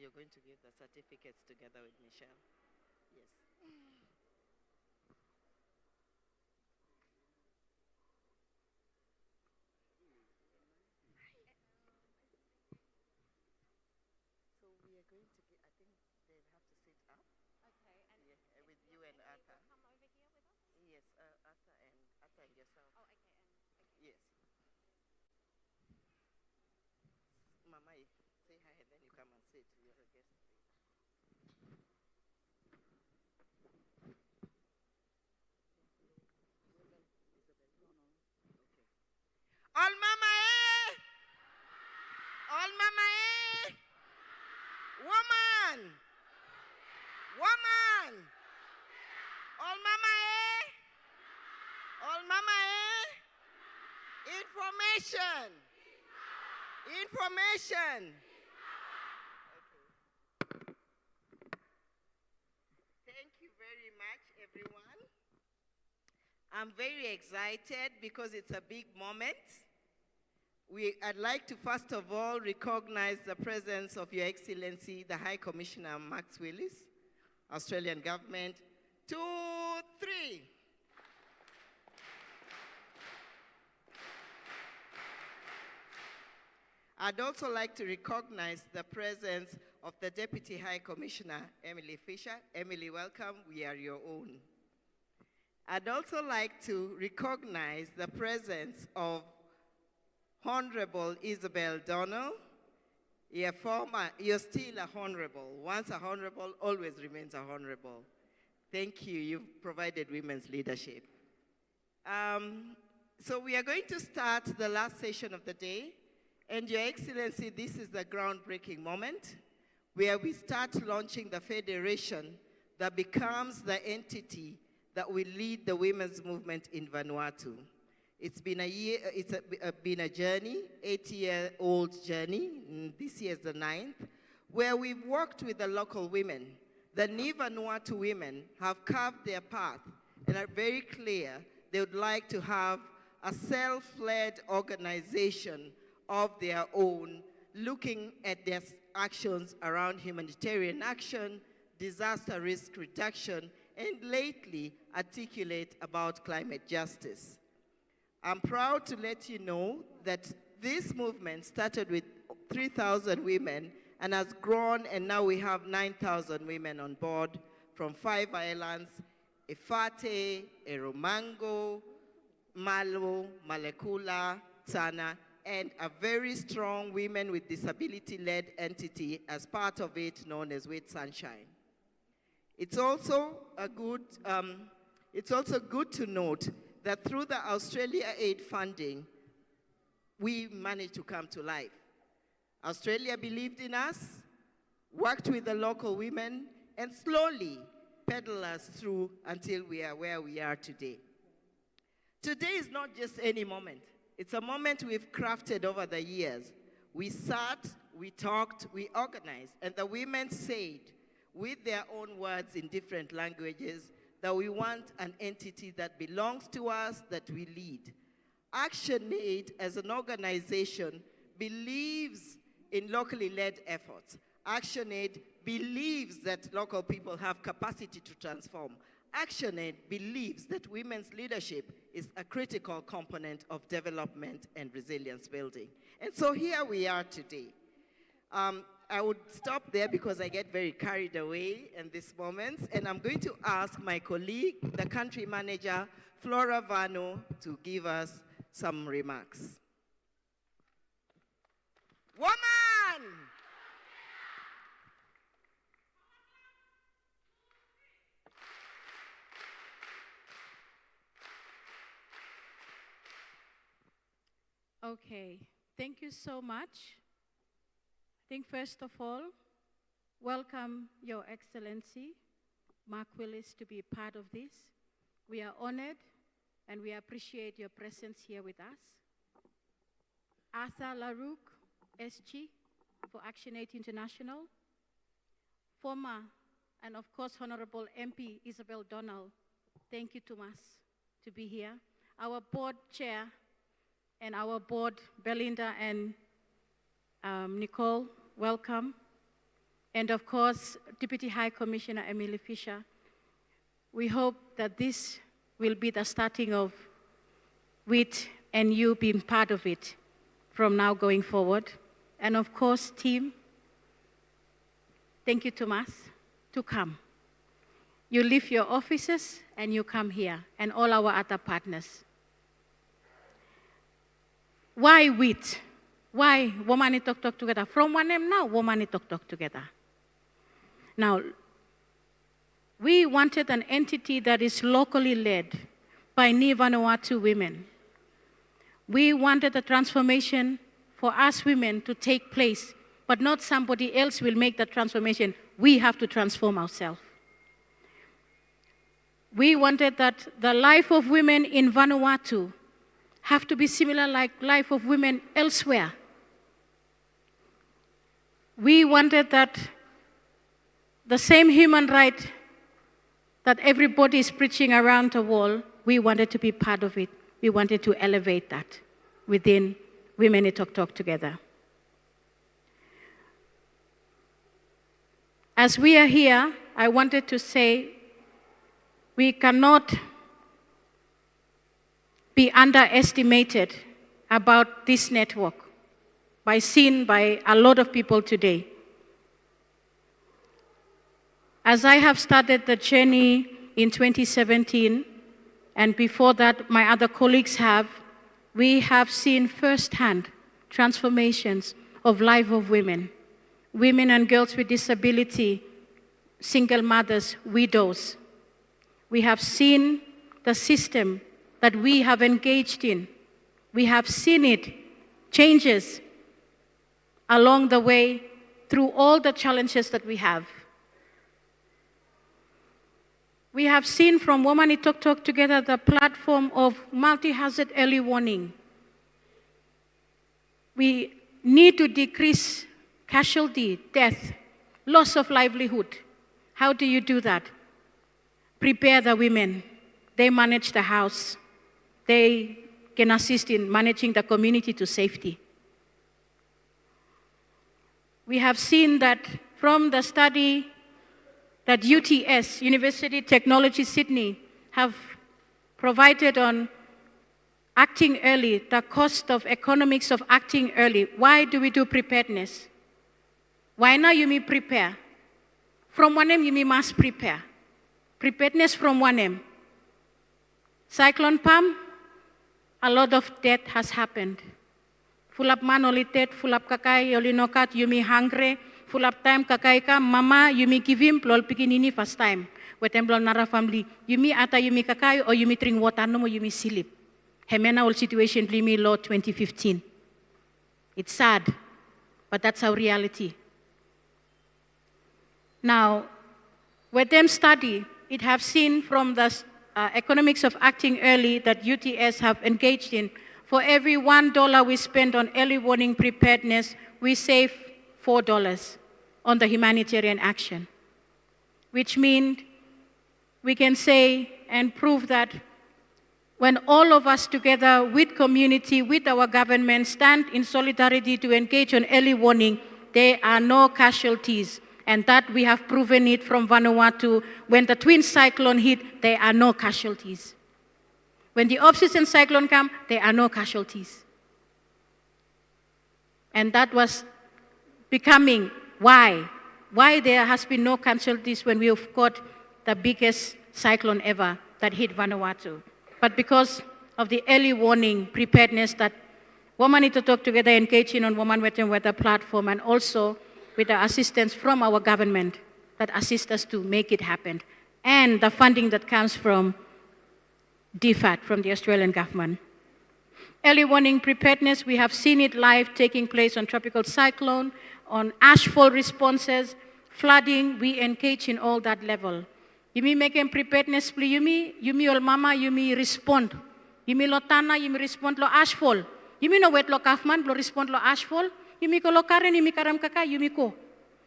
you're going to give the certificates together with Michelle. Yes. So we are going to get, I think they have to sit up. Okay, and yeah, with you and Arthur. Come over here with us? Yes, Arthur and yourself. Oh, okay, and okay. Yes. Mama, say hi and then you come and sit. You're a guest. All mama, eh? All mama, eh? Woman! Woman! All mama, eh? All mama, eh? Information! Information! Okay. Thank you very much, everyone. I'm very excited because it's a big moment. I'd like to first of all recognize the presence of Your Excellency, the High Commissioner Max Willis, Australian government. 2, 3. I'd also like to recognize the presence of the Deputy High Commissioner, Emily Fisher. Emily, welcome. We are your own. I'd also like to recognize the presence of Honorable Isabel Donnell. You're still a honorable. Once a honorable, always remains a honorable. Thank you. You've provided women's leadership. So we are going to start the last session of the day. And Your Excellency, this is the groundbreaking moment where we start launching the federation that becomes the entity that will lead the women's movement in Vanuatu. It's been been a journey, 8-year-old journey. This year is the 9th, where we've worked with the local women. The Ni Vanuatu women have carved their path and are very clear they would like to have a self-led organization of their own, looking at their actions around humanitarian action, disaster risk reduction, and lately articulate about climate justice. I'm proud to let you know that this movement started with 3,000 women and has grown, and now we have 9,000 women on board from 5 islands: Efate, Eromango, Malo, Malekula, Tsana, and a very strong women with disability-led entity as part of it known as WITTT Sunshine. It's also good to note that through the ActionAid funding, we managed to come to life. Australia believed in us, worked with the local women, and slowly pedaled us through until we are where we are today. Today is not just any moment. It's a moment we've crafted over the years. We sat, we talked, we organized, and the women said, with their own words in different languages, that we want an entity that belongs to us, that we lead. ActionAid as an organization believes in locally led efforts. ActionAid believes that local people have capacity to transform. ActionAid believes that women's leadership is a critical component of development and resilience building. And so here we are today. I would stop there because I get very carried away in these moments, and I'm going to ask my colleague, the country manager, Flora Vano, to give us some remarks. Woman! Okay, thank you so much. I think first of all, welcome Your Excellency, Mark Willis, to be part of this. We are honored and we appreciate your presence here with us. Arthur Larouk, SG, for ActionAid International. Former and of course Honorable MP Isabel Donnell, thank you Thomas to be here. Our board chair and our board, Belinda and Nicole, welcome. and of course, Deputy High Commissioner Emily Fisher. We hope that this will be the starting of WITTT and you being part of it from now going forward. And of course, team, thank you, Thomas, to come. You leave your offices and you come here, and all our other partners. Why WITTT? Why Womani Toktok Together? From one name now, Womani Toktok Together. Now, we wanted an entity that is locally led by Ni Vanuatu women. We wanted a transformation for us women to take place, but not somebody else will make that transformation. We have to transform ourselves. We wanted that the life of women in Vanuatu have to be similar like life of women elsewhere. We wanted that the same human right that everybody is preaching around the world, we wanted to be part of it. We wanted to elevate that within Women in Toktok Together. As we are here, I wanted to say we cannot be underestimated about this network seen by a lot of people today. As I have started the journey in 2017, and before that my other colleagues have, we have seen firsthand transformations of life of women, women and girls with disability, single mothers, widows. We have seen the system that we have engaged in. We have seen it changes along the way through all the challenges that we have. We have seen from Women in Toktok Together the platform of multi-hazard early warning. We need to decrease casualty, death, loss of livelihood. How do you do that? Prepare the women. They manage the house. They can assist in managing the community to safety. We have seen that from the study that UTS, University Technology Sydney, have provided on acting early, the cost of economics of acting early. Why do we do preparedness? Why now you mean prepare? From one name you mean must prepare. Preparedness from one name. Cyclone Pam, a lot of death has happened. Full up man olitet, full up kakai, olinokat, yumi hungry, full up time kakai ka, mama, yumi kivim, plol pikinini first time. Wetemblol nara family, yumi ata yumi kakai, or yumi drink water no mo yumi silip. Hemena all situation blimi law 2015. It's sad, but that's our reality. Now, with them study, it have seen from the economics of acting early that UTS have engaged in. For every $1 we spend on early warning preparedness, we save $4 on the humanitarian action. Which means we can say and prove that when all of us together with community, with our government, stand in solidarity to engage on early warning, there are no casualties. And that we have proven it from Vanuatu. When the twin cyclone hit, there are no casualties. When the off-season cyclone comes, there are no casualties. And that was becoming why. Why there has been no casualties when we have got the biggest cyclone ever that hit Vanuatu. But because of the early warning preparedness that Women in Toktok Together engaged in on Women Weather platform, and also with the assistance from our government that assist us to make it happen, and the funding that comes from DFAT, from the Australian government. Early warning preparedness, we have seen it live taking place on tropical cyclone, on ashfall responses, flooding, we engage in all that level. Yumi making preparedness, yumi ol mama, yumi respond. Yumi lo tana, yumi respond lo ashfall. Yumi no wet lo kafman, lo respond lo ashfall. Yumi ko lo karen, yumi karam kaka, yumi ko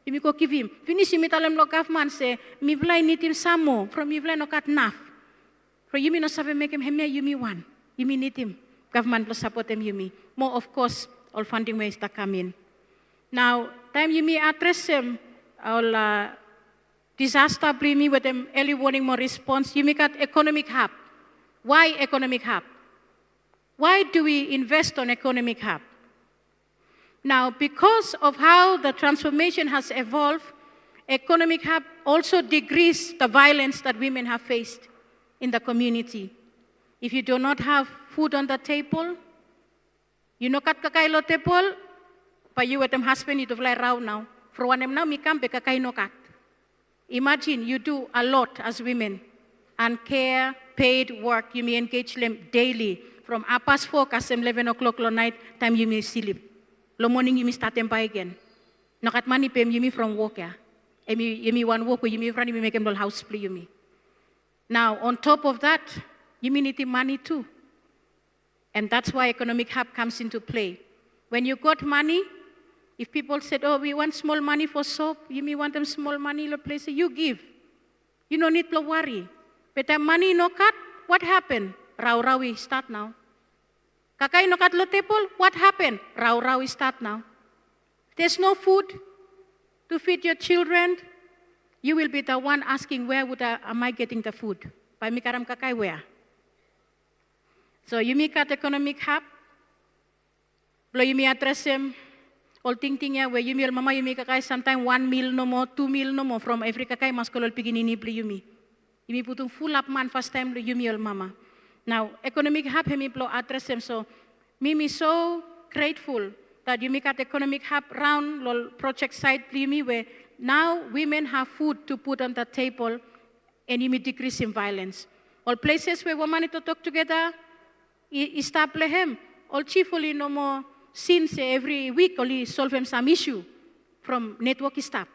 kivim. Finish yumi talem lo kafman se, mi vlay nitim samo, from mi vlay no kat naf. Pro yumi no sabe mekem hemia yumi one. Yumi nitim. Government lo support them yumi. More of course, all funding ways that come in. Now, time yumi address them, our disaster blimi with them early warning more response. You make economic hub. Why economic hub? Why do we invest on economic hub? Now, because of how the transformation has evolved, economic hub also decreases the violence that women have faced in the community. If you do not have food on the table, you know kat kakailo table, pa you with them husband you to fly around now. For one now mi kampe kakaino kat. Imagine you do a lot as women and care, paid work, you may engage them daily. From 4 kasem 11 o'clock lo night, time you may sleep. Lo morning you may start them by again. Nakat money pay you me from work ya. You may one work you may run you may make them house play you me. Now on top of that, you may need money too. And that's why economic hub comes into play. When you got money, if people said, oh, we want small money for soap, you may want them small money, place, you give. You don't need to worry. But the money no cut, what happened? Rau we start now. Kakai no cut lo table, what happened? Rau we start now. There's no food to feed your children. You will be the one asking, where am I getting the food? By mikaram kakai where? So you make at economic hub, blow you may address them, all thinking where you meal mama you make kakai sometimes 1 meal no more, 2 meal no more from every kakai maskolol piginini play you me. You may put full up man first time you meal mama. Now economic hub hemi blow address them. So me so grateful that you make at economic hub round lol project site play me where now women have food to put on the table and you may decrease in violence. All places where women to talk together, establish him. All chiefly no more since every week only solve him some issue from network staff.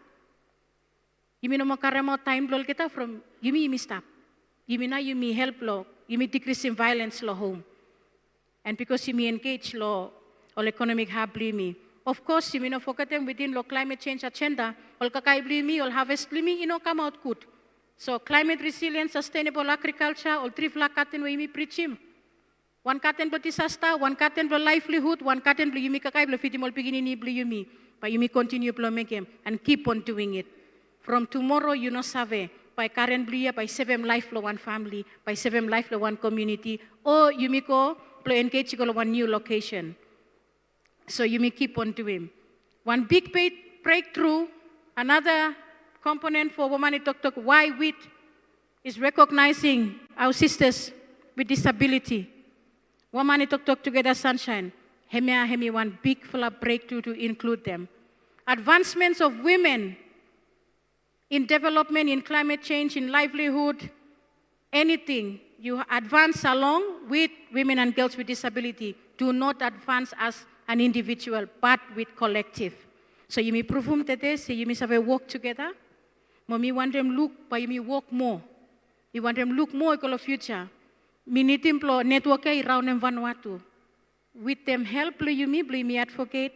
You mean no more karamo time lol kita from you me stop. You mean now you me help law, you me decrease in violence law home. And because you me engage law or economic hub me. Of course, you mean no focus them within law climate change agenda, or kakai me, or harvest me, you know come out good. So climate resilience, sustainable agriculture, or 3 flag katen we me preach him. 1 katen for disaster, 1 katen for livelihood, 1 katen for you me kakai for fitimol beginning blue you me. But you me continue to make him and keep on doing it. From tomorrow, you know save by current blue by 7 life for 1 family, by 7 life for 1 community, or you me go engage go 1 new location. So you may keep on doing. 1 big breakthrough, another component for women in Toktok, why WITTT is recognizing our sisters with disability. Women in Toktok Together Sunshine, hemi 1 big full breakthrough to include them. Advancements of women in development, in climate change, in livelihood, anything you advance along with women and girls with disability. Do not advance as an individual, but with collective. So you may prove that say you may have a work together. Mommy want them look, but you may work more. You want them look more equal future. Me need them network around them Vanuatu. With them help you me advocate.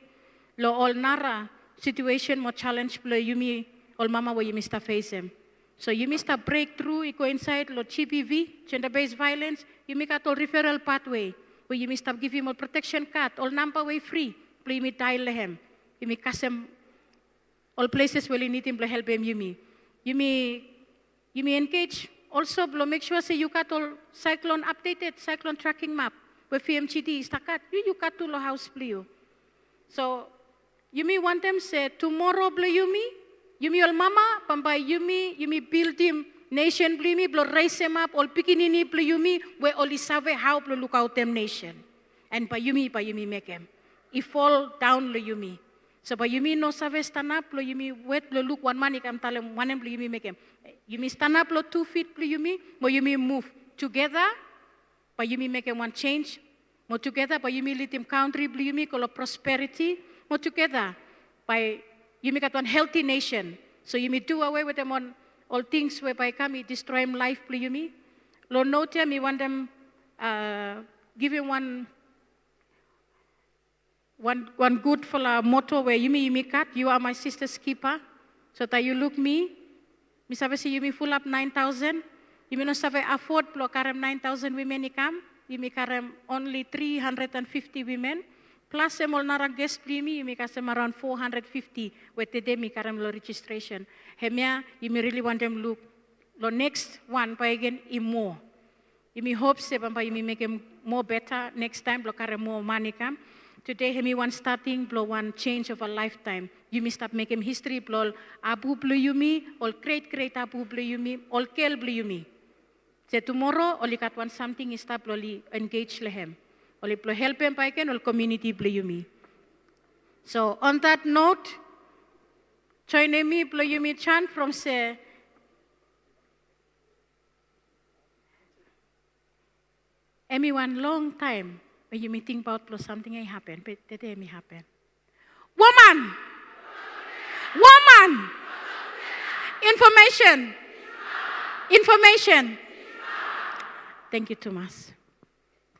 Lo all nara situation more challenge you me all mama where you may start face them. So you may start breakthrough. You go inside lo GBV, gender-based violence. You make a referral pathway. Where you may stop give him a protection card, all number way free. Play me dial him. You may cast him all places where you need him to help him. You may engage. Also, make sure say you got all cyclone updated, cyclone tracking map. Where FMGD is takat. You got to lo house play you. So you may want them say tomorrow play you me all mama, pambay you me build him. Nation play me, blow raise them up, all pikinini play you me, where all is save how blow look out them nation. And by you me make them. If fall down lo you me. So by you me no save stand up, lo you me wet lo look 1 money come tell them 1 play you me make them. You me stand up lo 2 feet play you me, but you me move together, by you me make them 1 change, more together, by you me lead him country play you me call prosperity, more together, by you make it 1 healthy nation. So you me do away with them on all things whereby come destroy him life, play you me. Lord note me want them give him one good for a motto where you me cut, you are my sister's keeper. So that you look me sabi si you me full up 9,000. You may not sabi afford plo karem 9,000 women ni come. You may karem only 350 women. Plus semol nara guest plimi, yumi kasem around 450 WITTT mi karam lo registration. Hemia, yumi really want them look, lo next one pa again, more. Yumi hope se pampa yumi make him more better next time, lo karam more money kam. Today, hemi one starting, blow one change of a lifetime. Yumi start making history, blow abu blue yumi, all great abu blue yumi, all kel blue yumi. So tomorrow, oli kat one something is start oli engage lehem. Oli blow help him paiken, all community blue yumi. So on that note, join me blue yumi chant from say, Emi one long time. When you think about something may happen, but that may happen. Woman! Woman! Information! Information! Thank you, Thomas.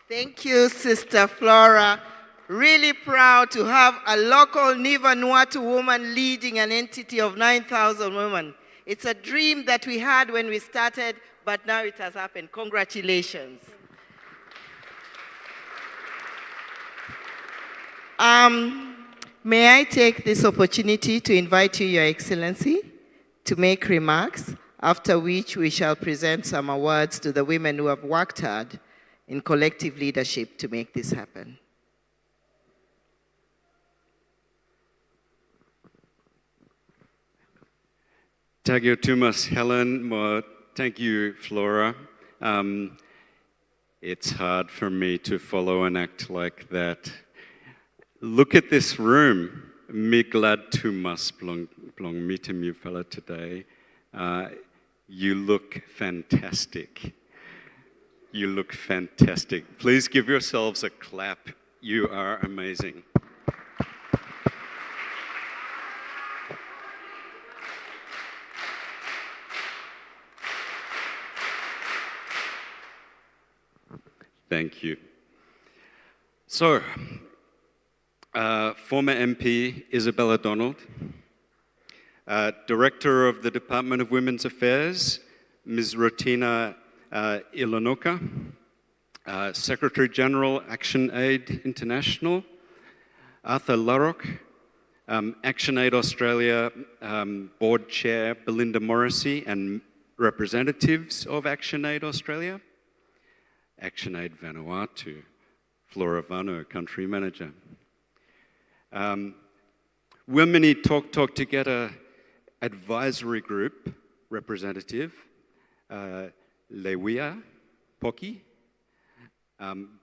Thank you, Sister Flora. Really proud to have a local Nivanuatu woman leading an entity of 9,000 women. It's a dream that we had when we started, but now it has happened. Congratulations. May I take this opportunity to invite you, Your Excellency, to make remarks, after which we shall present some awards to the women who have worked hard in collective leadership to make this happen. Thank you, Thomas, Helen. Thank you, Flora. It's hard for me to follow an act like that. Look at this room. Me glad Thomas blong meeting you fella today. You look fantastic. You look fantastic. Please give yourselves a clap. You are amazing. Thank you. So, former MP Isabella Donald, Director of the Department of Women's Affairs, Ms. Rotina Ilonoka, Secretary General, ActionAid International, Arthur Larrock, ActionAid Australia Board Chair Belinda Morrissey, and representatives of ActionAid Australia, ActionAid Vanuatu, Flora Vano, Country Manager. Women Toktok Tugeta Advisory Group representative, Lewia Poki.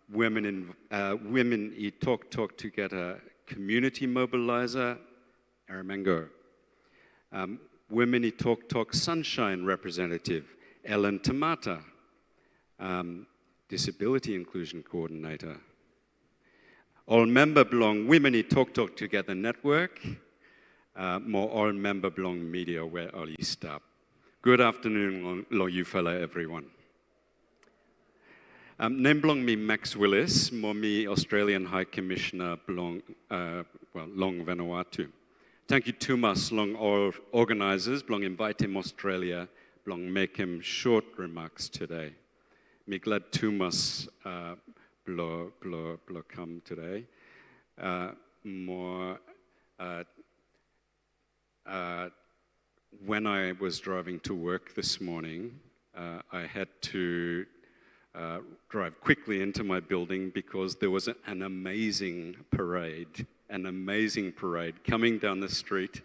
Women Toktok Tugeta Community Mobilizer, Aramango. Women Toktok Sunshine representative, Ellen Tamata. Disability Inclusion Coordinator. All member belong Women Toktok Together Network. More all member belong media where all you stop. Good afternoon, lo you fella everyone. Name belong me Max Willis, more me Australian High Commissioner belong long Vanuatu. Thank you Thomas, long all organisers belong invite him Australia, belong make him short remarks today. Me glad Thomas blo come today. When I was driving to work this morning, I had to drive quickly into my building because there was an amazing parade coming down the street.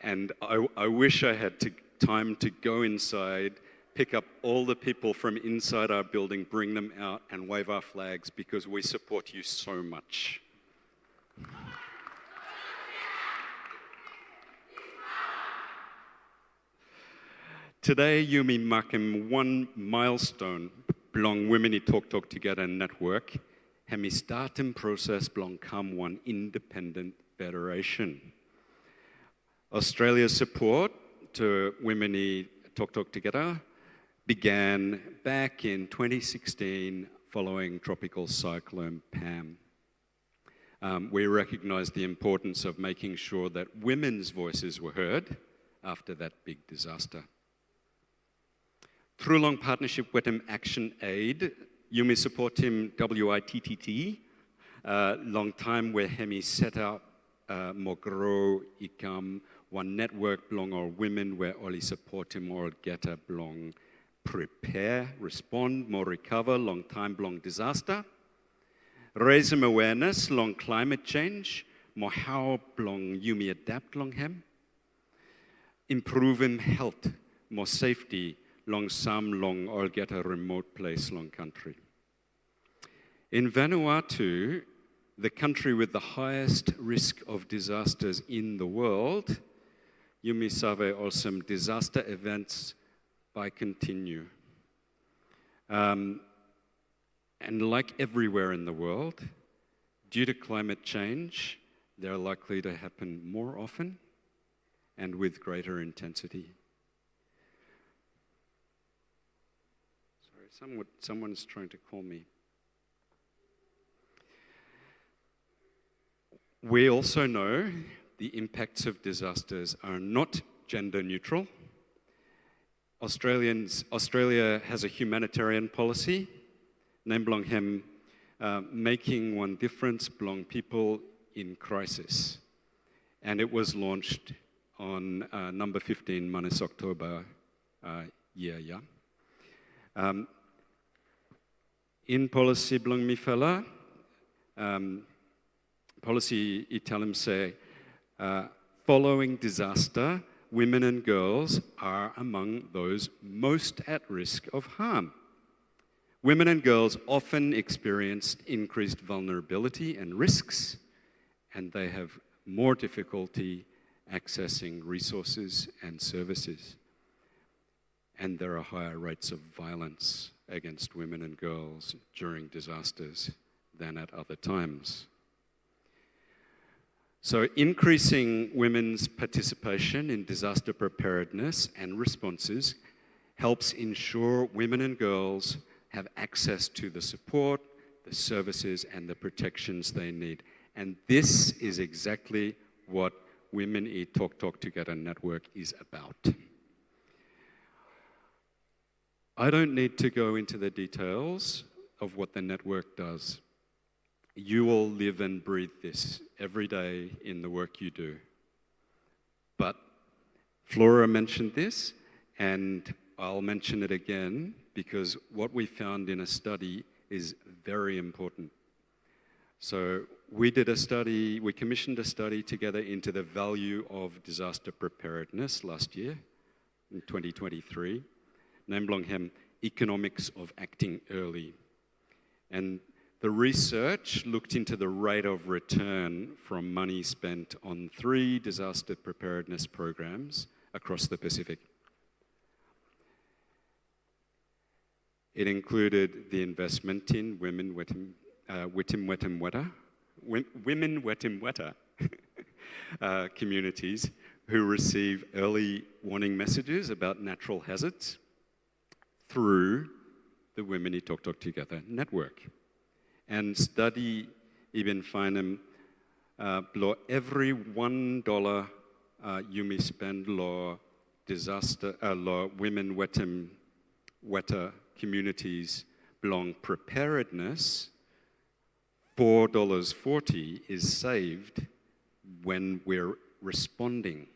And I wish I had time to go inside, pick up all the people from inside our building, bring them out and wave our flags because we support you so much. Today, Yumi marking one milestone belong Women Toktok Together network. Hemi starting process belong come one independent federation. Australia's support to Women Toktok Together began back in 2016 following Tropical Cyclone Pam. We recognized the importance of making sure that women's voices were heard after that big disaster. Through long partnership with him ActionAid, Yumi support him WITTT, long time where Hemi set up Mogro Ikam, one network belong all women where Oli support him all get a belong prepare, respond, more recover, long time belong disaster. Raise him awareness, long climate change, more how belong Yumi adapt long hem. Improve him health, more safety, long some long all get a remote place long country. In Vanuatu, the country with the highest risk of disasters in the world, Yumi Save also disaster events by continue. And like everywhere in the world, due to climate change, they're likely to happen more often and with greater intensity. Sorry, someone's trying to call me. We also know the impacts of disasters are not gender neutral. Australia has a humanitarian policy, name belong hem, making one difference belong people in crisis. And it was launched on number 15 Manis October year, yeah. In policy belong mi fella, policy italim say, following disaster, women and girls are among those most at risk of harm. Women and girls often experience increased vulnerability and risks, and they have more difficulty accessing resources and services. And there are higher rates of violence against women and girls during disasters than at other times. So increasing women's participation in disaster preparedness and responses helps ensure women and girls have access to the support, the services, and the protections they need. And this is exactly what Women Eat Toktok Together network is about. I don't need to go into the details of what the network does. You all live and breathe this every day in the work you do. But Flora mentioned this, and I'll mention it again because what we found in a study is very important. So we did a study, we commissioned a study together into the value of disaster preparedness last year, in 2023, named Longhem Economics of Acting Early. And the research looked into the rate of return from money spent on 3 disaster preparedness programs across the Pacific. It included the investment in women communities who receive early warning messages about natural hazards through the Women Who Toktok Together network. And study even find below every $1 you may spend law disaster law women weta communities belong preparedness, $4.40 is saved when we're responding.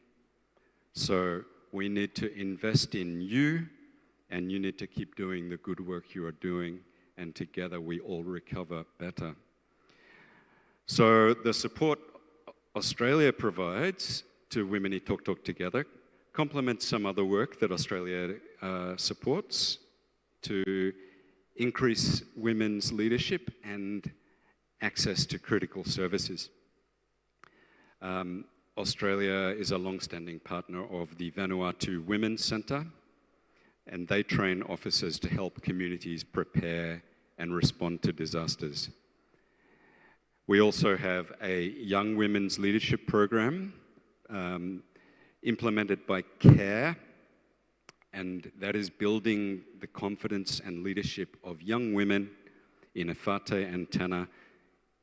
So we need to invest in you, and you need to keep doing the good work you are doing, and together we all recover better. So the support Australia provides to Women Who Toktok Together complements some other work that Australia supports to increase women's leadership and access to critical services. Australia is a long-standing partner of the Vanuatu Women's Centre, and they train officers to help communities prepare and respond to disasters. We also have a young women's leadership program implemented by CARE, and that is building the confidence and leadership of young women in Efate and Tana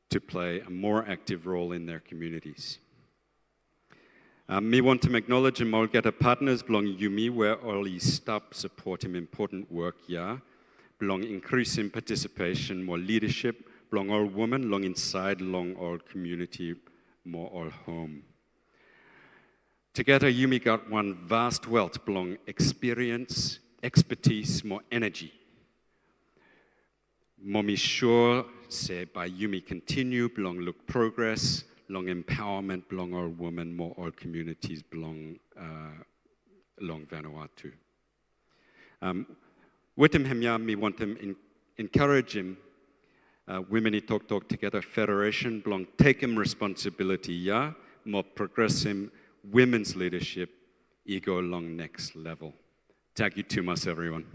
to play a more active role in their communities. Me want to acknowledge and Molgata partners belong Yumi, where all staff support him important work, yeah. Belong increasing participation, more leadership, belong all women, long inside, long all community, more all home. Together, Yumi got one vast wealth, belong experience, expertise, more energy. Mommy sure say by Yumi continue, belong look progress, long empowerment, belong all women, more all communities, belong long Vanuatu. With him, we want him encourage him. Women in Toktok Together Federation belong take him responsibility, yeah, more progress him, women's leadership, ego along next level. Thank you too much, everyone.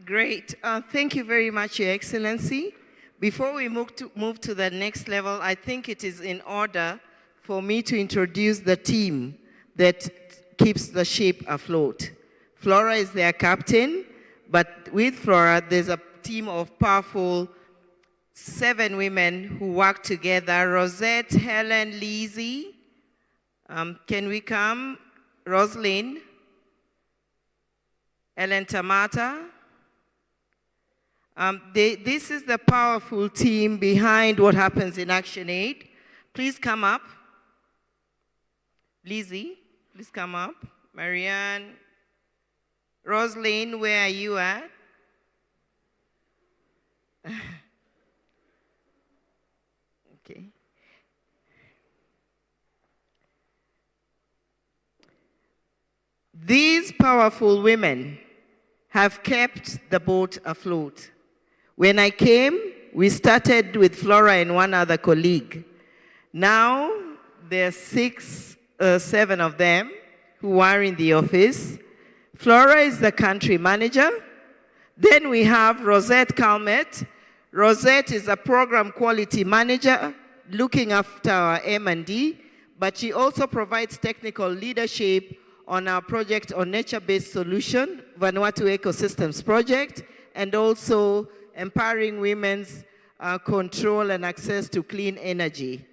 Great. Thank you very much, Your Excellency. Before we move to the next level, I think it is in order for me to introduce the team that keeps the ship afloat. Flora is their captain, but with Flora, there's a team of powerful 7 women who work together. Rosette, Helen, Lizzie. Can we come? Rosalind, Ellen Tamata. This is the powerful team behind what happens in ActionAid. Please come up. Lizzie, please come up. Marianne. Rosalind, where are you at? Okay. These powerful women have kept the boat afloat. When I came, we started with Flora and one other colleague. Now, there are 7 of them who are in the office. Flora is the country manager. Then we have Rosette Calmet. Rosette is a program quality manager looking after our M&D, but she also provides technical leadership on our project on nature-based solution, Vanuatu Ecosystems Project, and also empowering women's control and access to clean energy.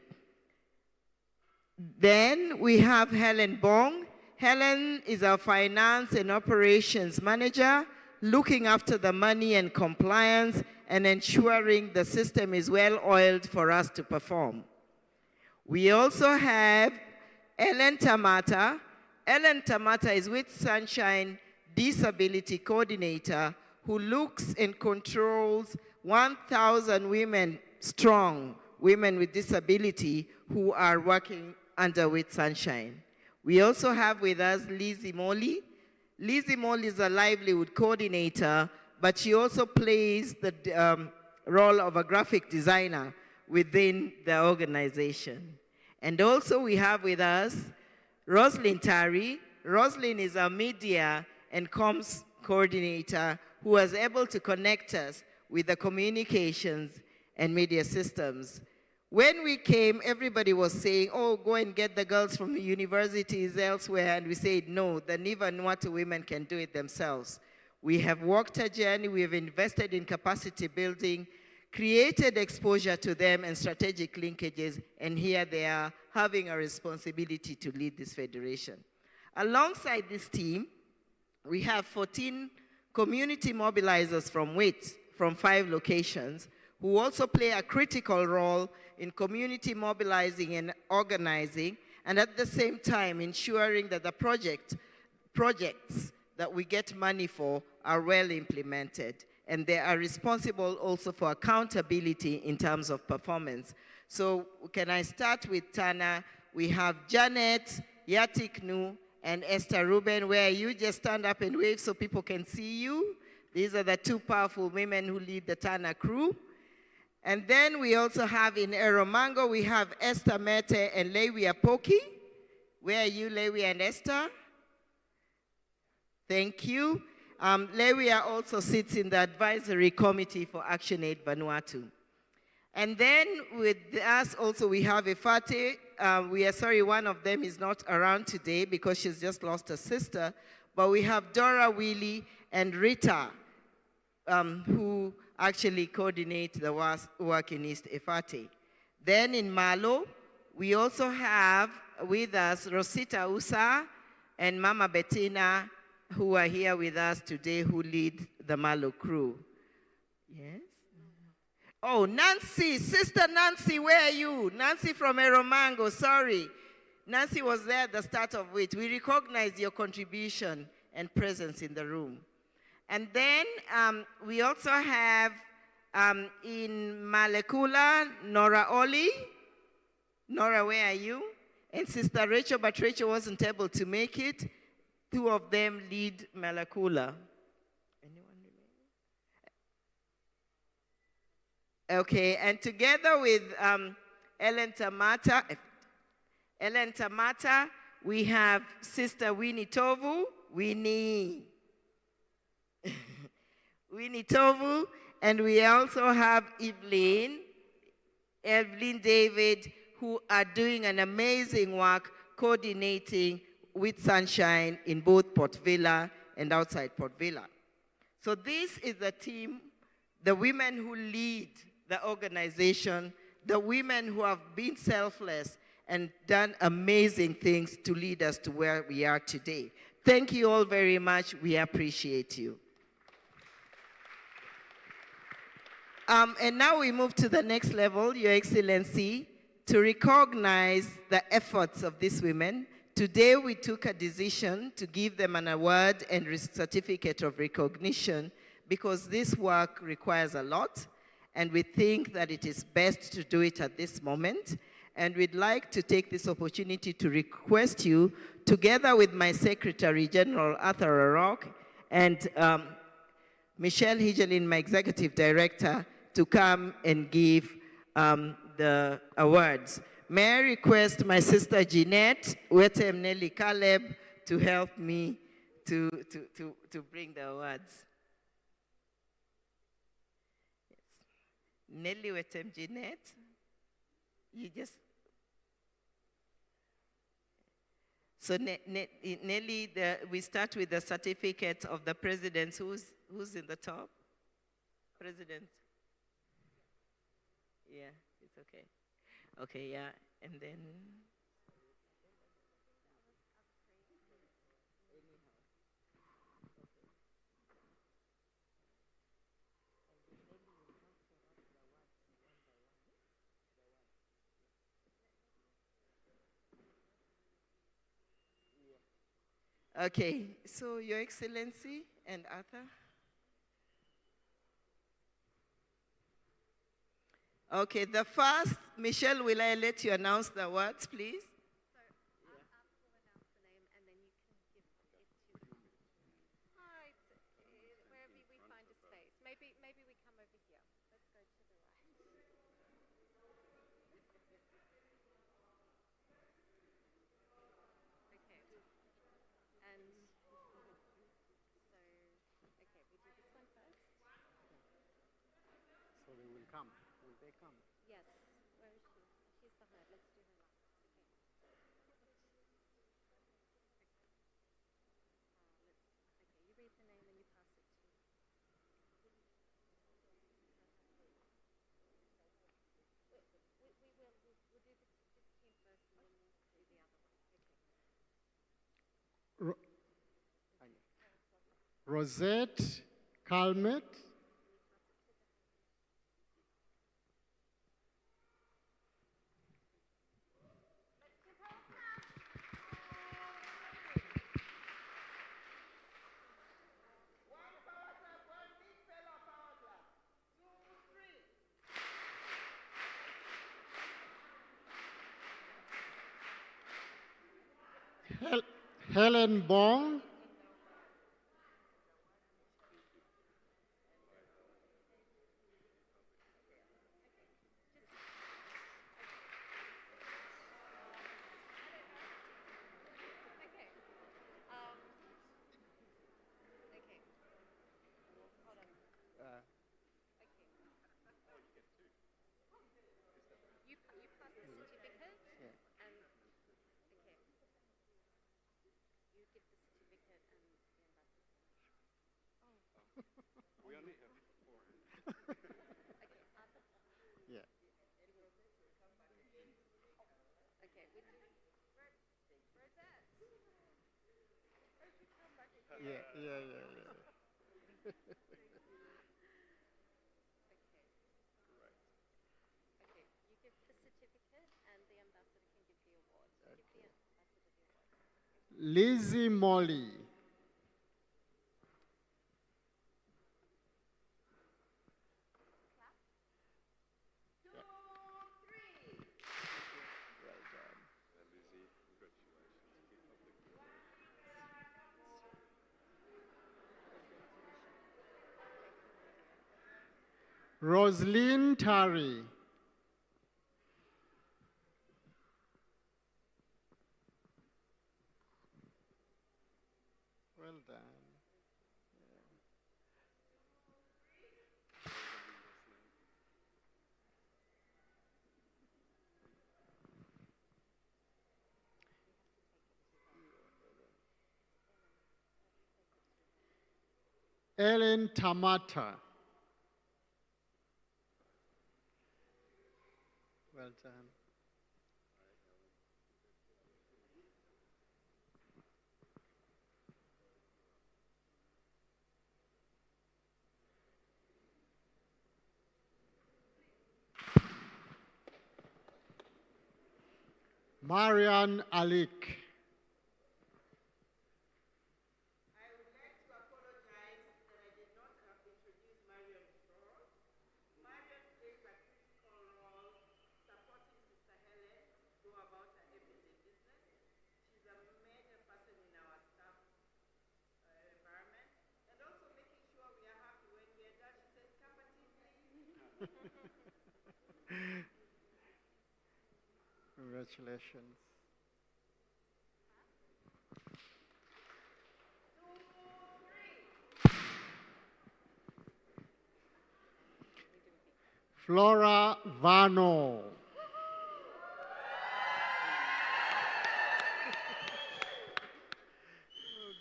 Then we have Helen Bong. Helen is our finance and operations manager, looking after the money and compliance and ensuring the system is well-oiled for us to perform. We also have Ellen Tamata. Ellen Tamata is with Sunshine Disability Coordinator, who looks and controls 1,000 women strong, women with disability who are working under With Sunshine. We also have with us Lizzie Molly. Lizzie Molly is a livelihood coordinator, but she also plays the role of a graphic designer within the organization. And also we have with us Rosalind Tari. Rosalind is a media and comms coordinator who was able to connect us with the communications and media systems. When we came, everybody was saying, oh, go and get the girls from the universities elsewhere, and we said, no, the Vanuatu women can do it themselves. We have walked a journey, we have invested in capacity building, created exposure to them and strategic linkages, and here they are having a responsibility to lead this federation. Alongside this team, we have 14 community mobilizers from WITTT, from 5 locations, who also play a critical role in community mobilizing and organizing, and at the same time ensuring that the projects that we get money for are well implemented. And they are responsible also for accountability in terms of performance. So can I start with Tana? We have Janet, Yatiknu, and Esther Ruben, where you just stand up and wave so people can see you. These are the 2 powerful women who lead the Tana crew. And then we also have in Eromango, we have Esther Mete and Lewi Apoki. Where are you, Lewi and Esther? Thank you. Lewia also sits in the advisory committee for ActionAid Vanuatu. And then with us also we have Efate. We are sorry one of them is not around today because she's just lost a sister. But we have Dora Willie and Rita who actually coordinate the work in East Efate. Then in Malo, We also have with us Rosita Usa and Mama Bettina, who are here with us today, who lead the Malo crew. Yes? Oh, Nancy, Sister Nancy, where are you? Nancy from Eromango, sorry. Nancy was there at the start of it. We recognize your contribution and presence in the room. And then we also have in Malekula, Nora Oli. Nora, where are you? And Sister Rachel, but Rachel wasn't able to make it. Two of them lead Malekula. Anyone remaining? Okay, and together with Ellen Tamata, we have Sister Winnie Tovu. Winnie Tovu, and we also have Evelyn David, who are doing an amazing work coordinating with Sunshine in both Port Vila and outside Port Vila. So this is the team, the women who lead the organization, the women who have been selfless and done amazing things to lead us to where we are today. Thank you all very much. We appreciate you. And now we move to the next level, Your Excellency, to recognize the efforts of these women. Today we took a decision to give them an award and certificate of recognition because this work requires a lot, and we think that it is best to do it at this moment. And we'd like to take this opportunity to request you, together with my Secretary General Arthur O'Rourke and Michelle Higelin, my Executive Director, to come and give the awards. May I request my sister Jeanette Wetem Nelly Caleb to help me to bring the awards. Yes. Nelly Wetem Jeanette, you just... So Nelly, we start with the certificate of the president. Who's in the top? President. Yeah, it's okay. Okay, yeah, and then... Okay, so Your Excellency and Arthur. Okay, the first, Michelle, will I let you announce the awards, please? So I'll announce the name and then you can give it to wherever we find a space. Maybe we come over here. Let's go to the right. Okay. And so, okay, we do this one first. So they will come. Will they come? Yes. Where is she? She's behind. Let's do her last. Okay. Okay, you read the name and you pass it to. We'll do this team first and then we'll do the other one. Okay. Rosette Calmet. Helen Bong. Yeah, yeah, yeah, yeah. Okay, you give the certificate and the ambassador can give the award. So give the ambassador the award. Lizzie Molly. Roslyn Tari. Well done. Ellen Tamata. Well done. Marian Alik. I would like to apologize that I did not introduce Marion before. Marion plays a critical role supporting Sister Helen go about her everyday business. She's a major person in our staff environment and also making sure we are happy when we are done. She says, "Cup of tea, please." Congratulations. Flora Vano.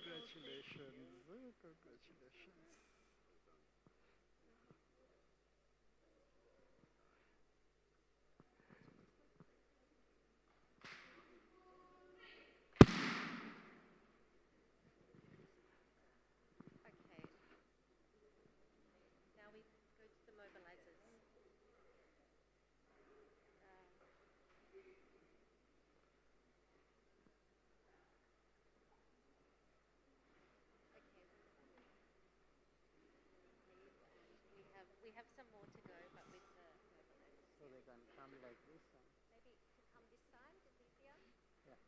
Congratulations. Congratulations. Okay. Now we go to the mobilizers. Okay. We have some more to go, but with the mobilizers. So they can come like this. Maybe to come this side is easier. Yeah.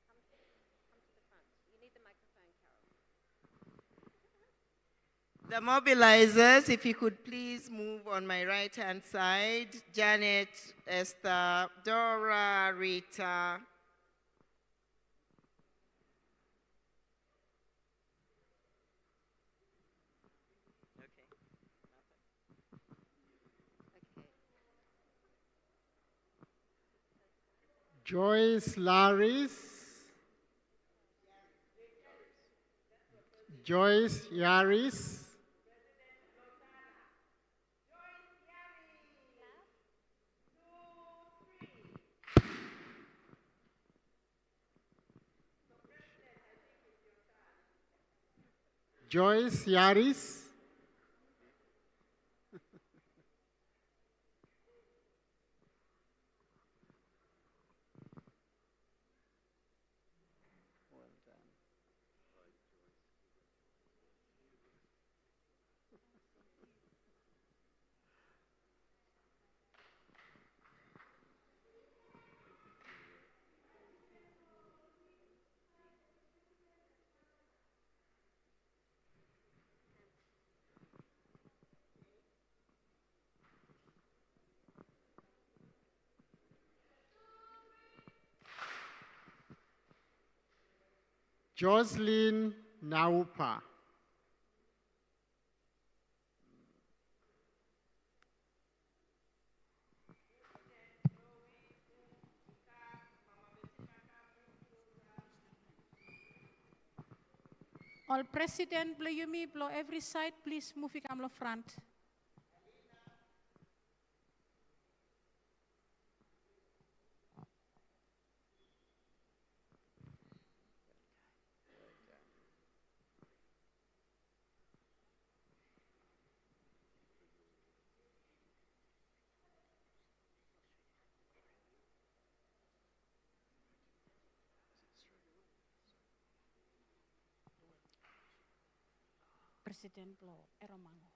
Come to the front. You need the microphone, Carol. The mobilizers, if you could please move on my right-hand side. Janet, Esther, Dora, Rita. Okay. Joyce Laris. Joyce Yaris. Joyce Yaris. Well done. Jocelyn Naupa. All president, blow Yumi, blow every side, please move it amlo front. President blow Eromango.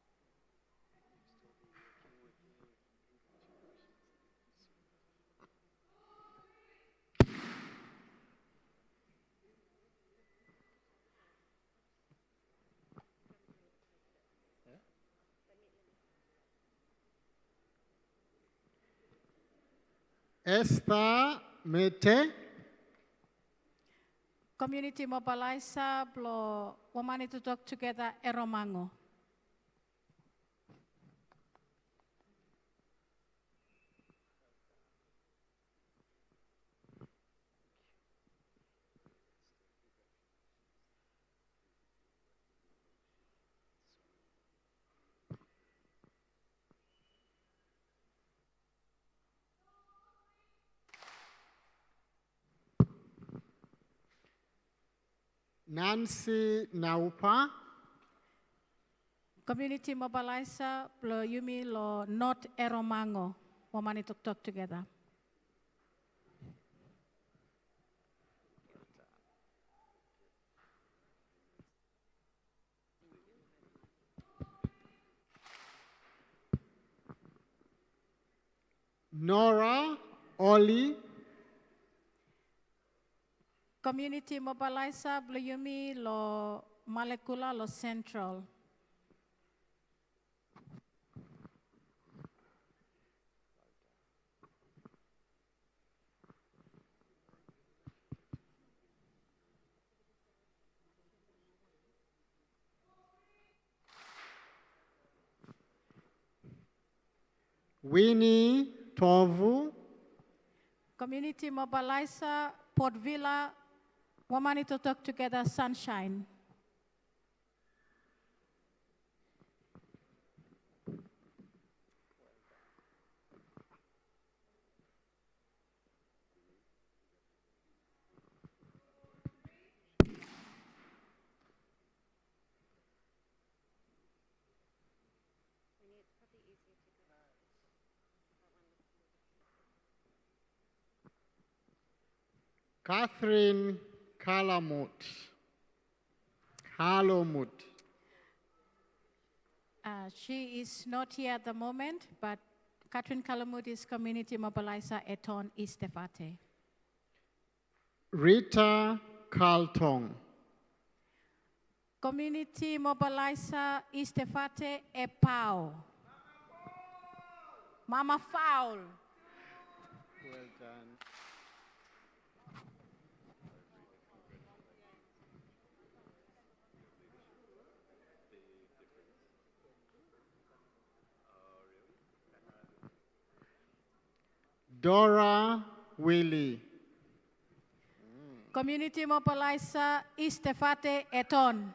Esther Mete. Community mobilizer blow Woman to Talk Together Eromango. Nancy Naupa. Community mobilizer blow Yumi lo North Eromango. Woman to Talk Together. Nora Oli. Community mobilizer blow Yumi lo Molecular lo Central. Winnie Tovu. Community mobilizer Port Villa. Woman to Talk Together Sunshine. Catherine Kalamut. Halomut. She is not here at the moment, but Catherine Kalamud is community mobilizer at on Istefate. Rita Carlton. Community mobilizer Istefate Epao. Mama Foul. Well done. Dora Willie. Community mobilizer Istefate Eton.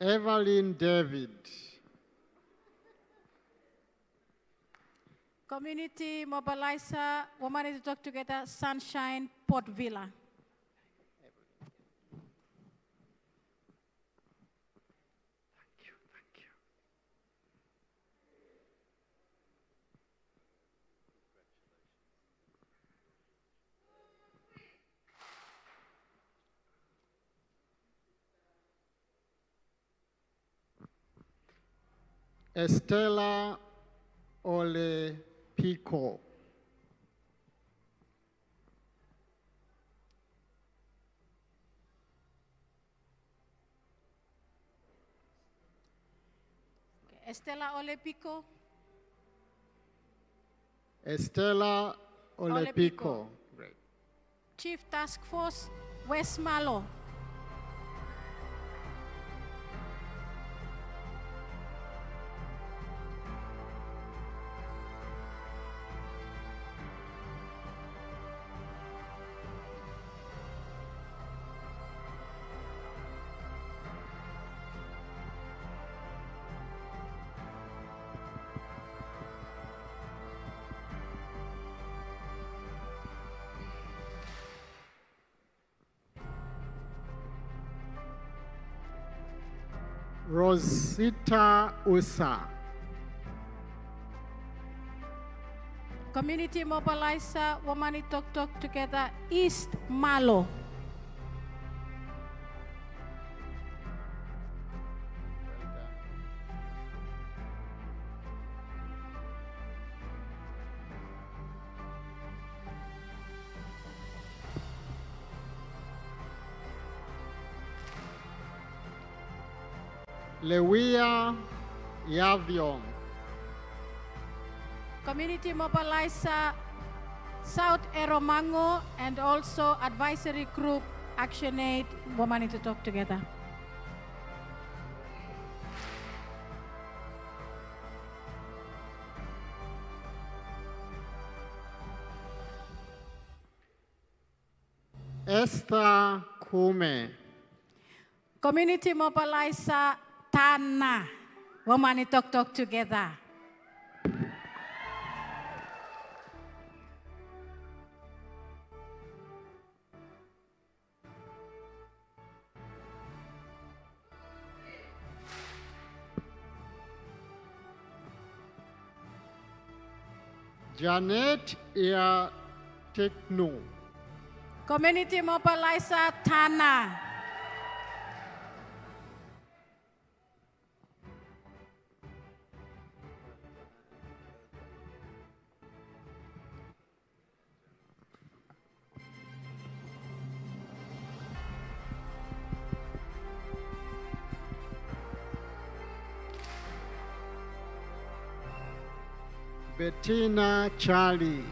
Evelyn David. Community mobilizer Woman to Talk Together Sunshine Port Villa. Estella Ole Pico. Estela Olepico. Estela Olepico. Great. Chief Task Force, West Malo. Rosita Usa. Community Mobilizer, Womani Toktok Together, East Malo. Lewia Yavion. Community Mobilizer, South Eromango, and also Advisory Group, ActionAid, Womani to Talk Together. Esther Kume. Community Mobilizer, Tana, Womani Talk Together. Janet Ia Teknu. Community Mobilizer, Tana. Bettina Charlie.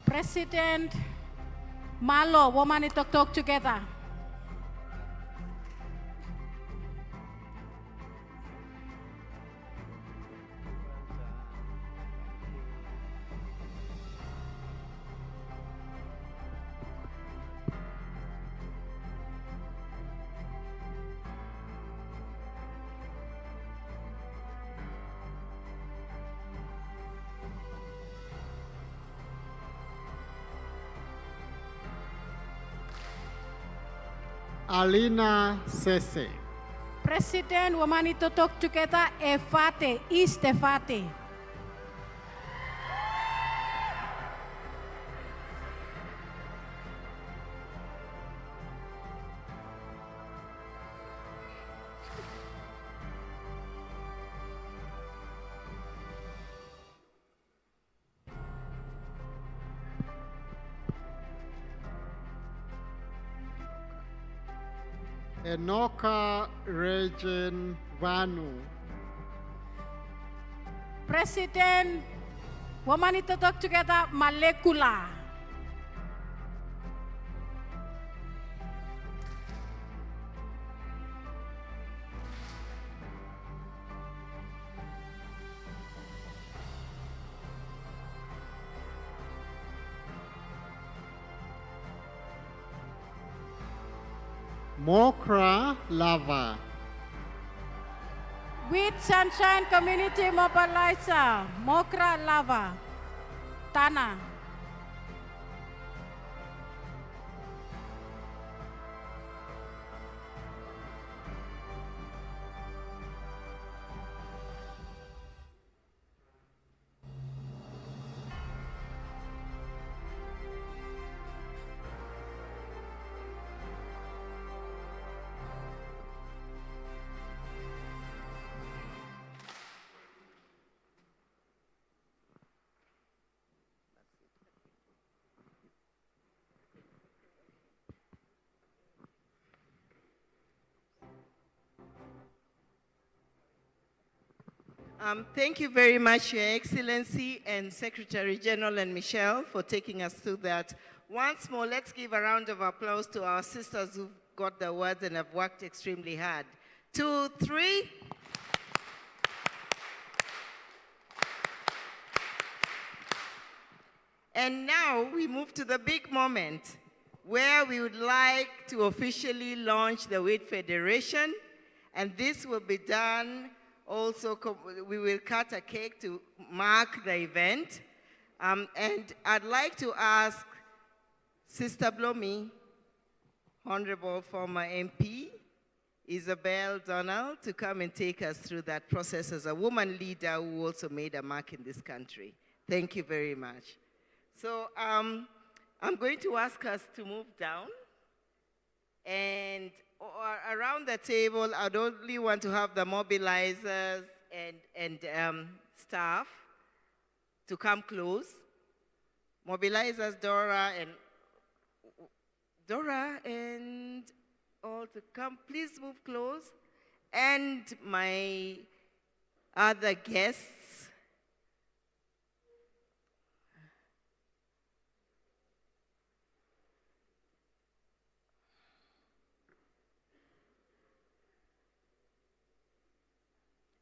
President Malo, Womani Talk Together. Alina Sese. President Womani Talk Together, Efate, East Efate. Enoka Regen Vanu. President Womani Talk Together, Malekula. Mokra Lava. With Sunshine Community Mobilizer, Mokra Lava, Tana. Thank you very much, Your Excellency and Secretary General and Michelle, for taking us through that. Once more, let's give a round of applause to our sisters who've got the words and have worked extremely hard. 2, 3. And now we move to the big moment where we would like to officially launch the WITTT Federation. And this will be done also, we will cut a cake to mark the event. And I'd like to ask Sister Blomi, Honorable former MP, Isabel Donald, to come and take us through that process as a woman leader who also made a mark in this country. Thank you very much. So I'm going to ask us to move down. And around the table, I'd only want to have the mobilizers and staff to come close. Mobilizers, Dora and all to come. Please move close. And my other guests.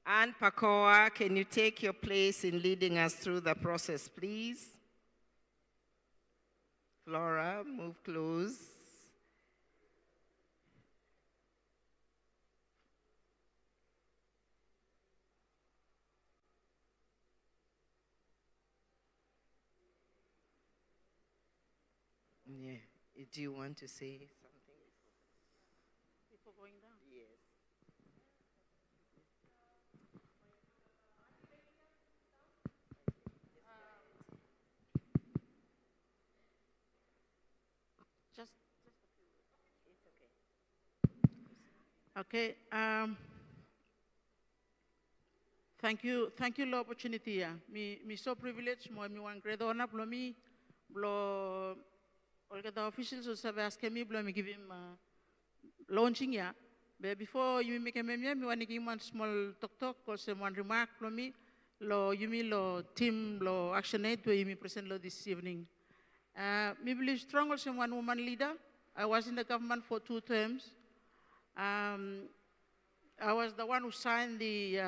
Anne Pakoa, can you take your place in leading us through the process, please? Flora, move close. Yeah, do you want to say something? Before going down? Yes. Just a few words. It's okay. Okay. Thank you for the opportunity. Me so privileged. Me one great honor. Blow me, blow all the officials who serve as me. Blow me give him launching ya. But before you make a meme, me want to give one small Toktok or some one remark. Blow me, lo you me lo team lo ActionAid to you me present lo this evening. Me believe strong also one woman leader. I was in the government for 2 terms. I was the one who signed the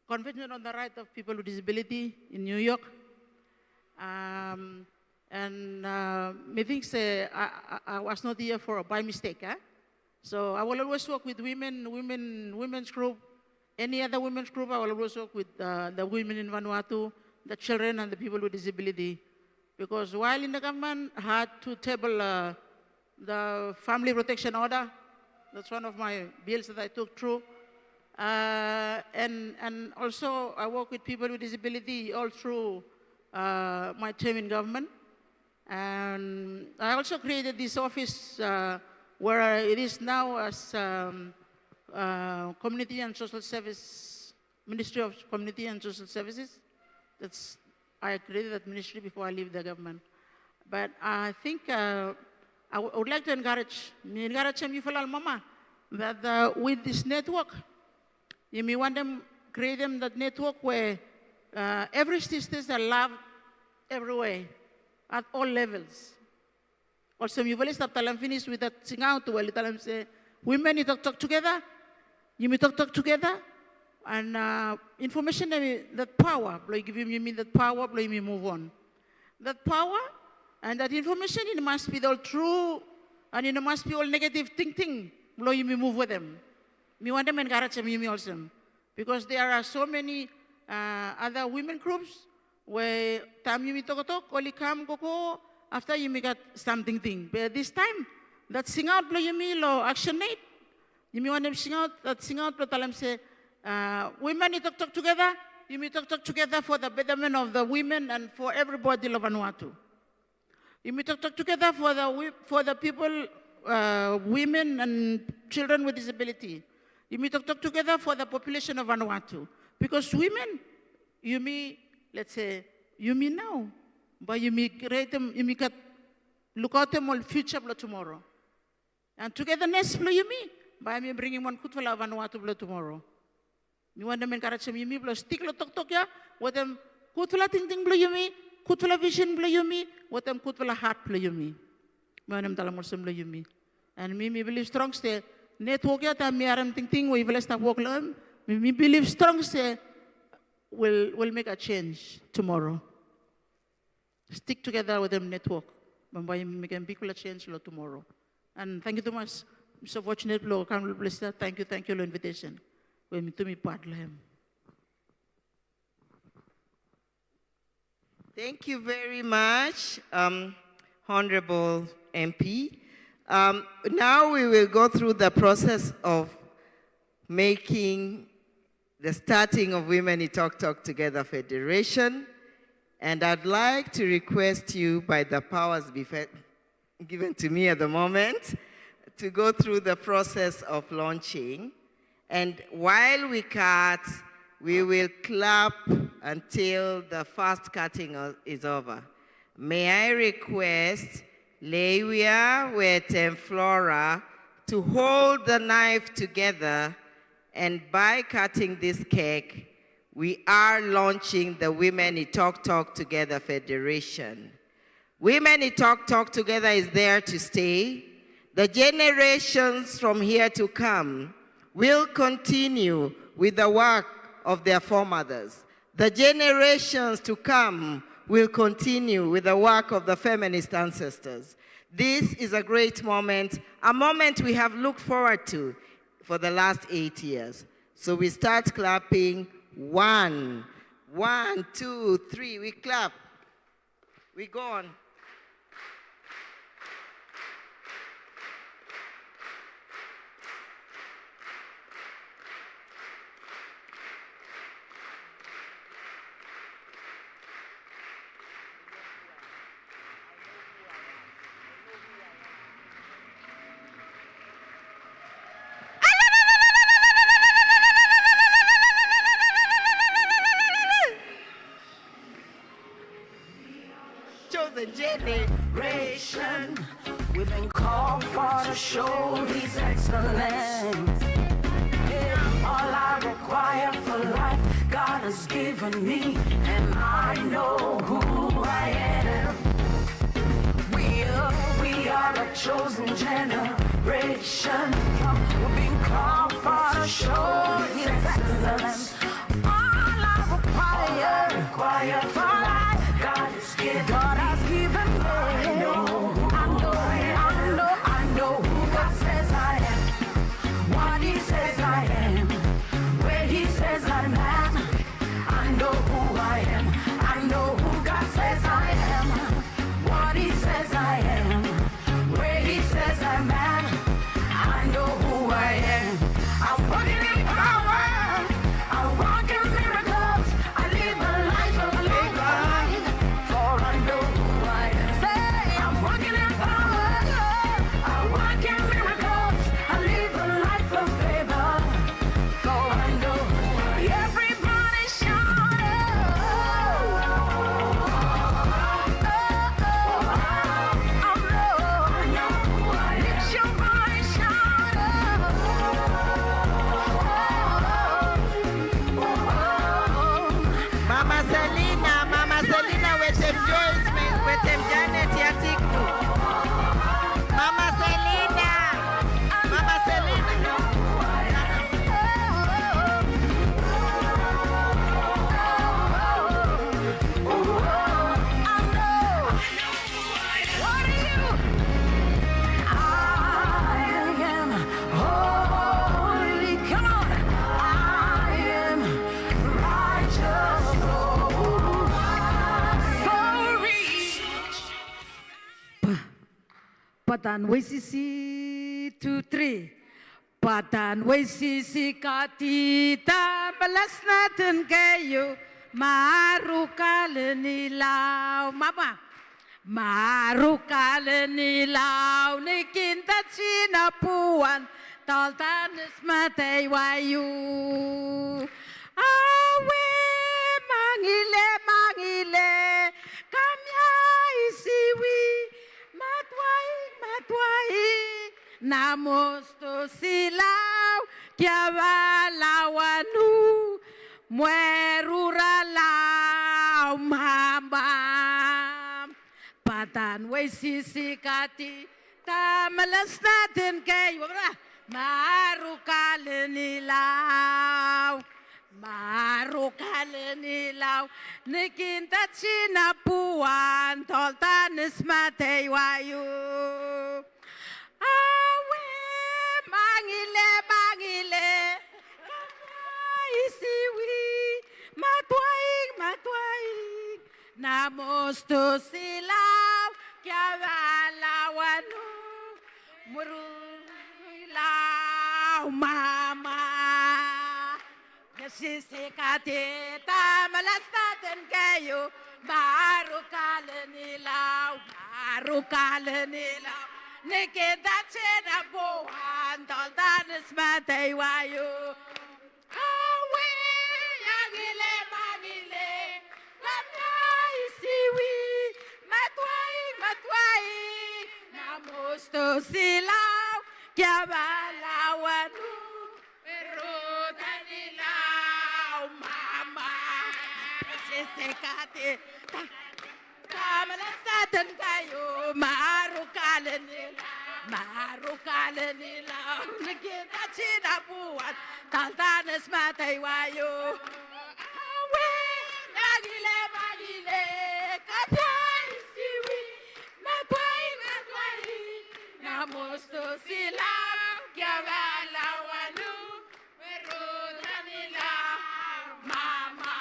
Convention on the Rights of People with Disability in New York. Methinks I was not here by mistake. So I will always work with women's group, any other women's group. I will always work with the women in Vanuatu, the children and the people with disability. Because while in the government, I had to table the family protection order. That's one of my bills that I took through. And also I work with people with disability all through my term in government. And I also created this office where it is now as Community and Social Service, Ministry of Community and Social Services. I created that ministry before I leave the government. But I think I would like to encourage you for mama that with this network, you may want them create them that network where every sisters are loved everywhere at all levels. Also, you will stop telling finish with that sing out to tell them say women you talk together, you may talk together. And information that power, give you mean that power, me move on. That power and that information, it must be all true and it must be all negative thinking, you me move with them. Me want them encourage them, me also. Because there are so many other women groups where time you me talk, only come, go, after you me got something thing. But this time, that sing out, you me, ActionAid, you me want them sing out, tell them say, women need to talk together. You need to talk together for the betterment of the women and for everybody of Vanuatu. You need to talk together for the people, women and children with disability. You need to talk together for the population of Vanuatu. Because women, you may, let's say, you may now, but you may create them, you may look at them all future tomorrow. And togetherness, you may, by me bringing one good for Vanuatu tomorrow. Mi want them encourage them yumi plus stick lo Toktok ya. What them kutula ting ting blo yumi, kutula vision blo yumi, what them kutula heart blo yumi. Mi want them talamor blo yumi. And me believe strong stay. Network ya ta mi aram ting ting we will start work lam. Me believe strong stay will make a change tomorrow. Stick together with them network. We make a big change tomorrow. And thank you so much. I'm so fortunate, Lord. Thank you for the invitation. Thank you very much, Honorable MP. Now we will go through the process of making the starting of Women in Toktok Together Federation. And I'd like to request you, by the powers given to me at the moment, to go through the process of launching. And while we cut, we will clap until the first cutting is over. May I request Lewia, Wet, and Flora to hold the knife together, and by cutting this cake, we are launching the Women in Toktok Together Federation. Women in Toktok Together is there to stay. The generations from here to come will continue with the work of their foremothers. The generations to come will continue with the work of the feminist ancestors. This is a great moment, a moment we have looked forward to for the last 8 years. So we start clapping. 1, 2, 3, we clap. We go on. Generation, we've been called for to show His excellence. Yeah, all I require for life, God has given me, and I know who I am. We are a chosen generation. We've been called for to show His excellence. All I require for life, God has given me. I know who God says I am, what He says I am, where He says I'm at. I know who I am, I know who God says I am, what He says I am, where He says I'm at. I know who I am. I'm walking in power, I walk in miracles, I live a life of favor, for I know who I am. Say, I'm walking in power, I walk in miracles, I live a life of favor, for I know who I am. Everybody shout, lift your voice, shout, Mama Selina, with them Joyce, with them Janet Yatiku. Mama Selina. Patan WCC 2-3. Patan WCC katita balas natin kayo. Marukal nilaw. Mama. Marukal nilaw. Ni kintat sinapuan. Taltanis matay wayu. Awe mangile. Kamya isiwi. Matwai, namos to silaw, kya balawanu. sisi kati tamalas natin kayo marukal nilaw nikintat sinapuan toltanis matay wayo awe mangile isiwi matwaing namosto silaw kya walawanu murilaw mama nasisikati tamalas natin kayo marukal nilaw nikitat sinapuan toltanis matay wayo awe mangile isiwi matwaing namosto silaw kya balawanu perutan nilaw mama sisikati tamalasatan kayo marukal nilaw nakitat sinapuan taltanas matay wayo awe mangile kapya isiwi matwaing namosto silaw kya balawanu perutan nilaw mama.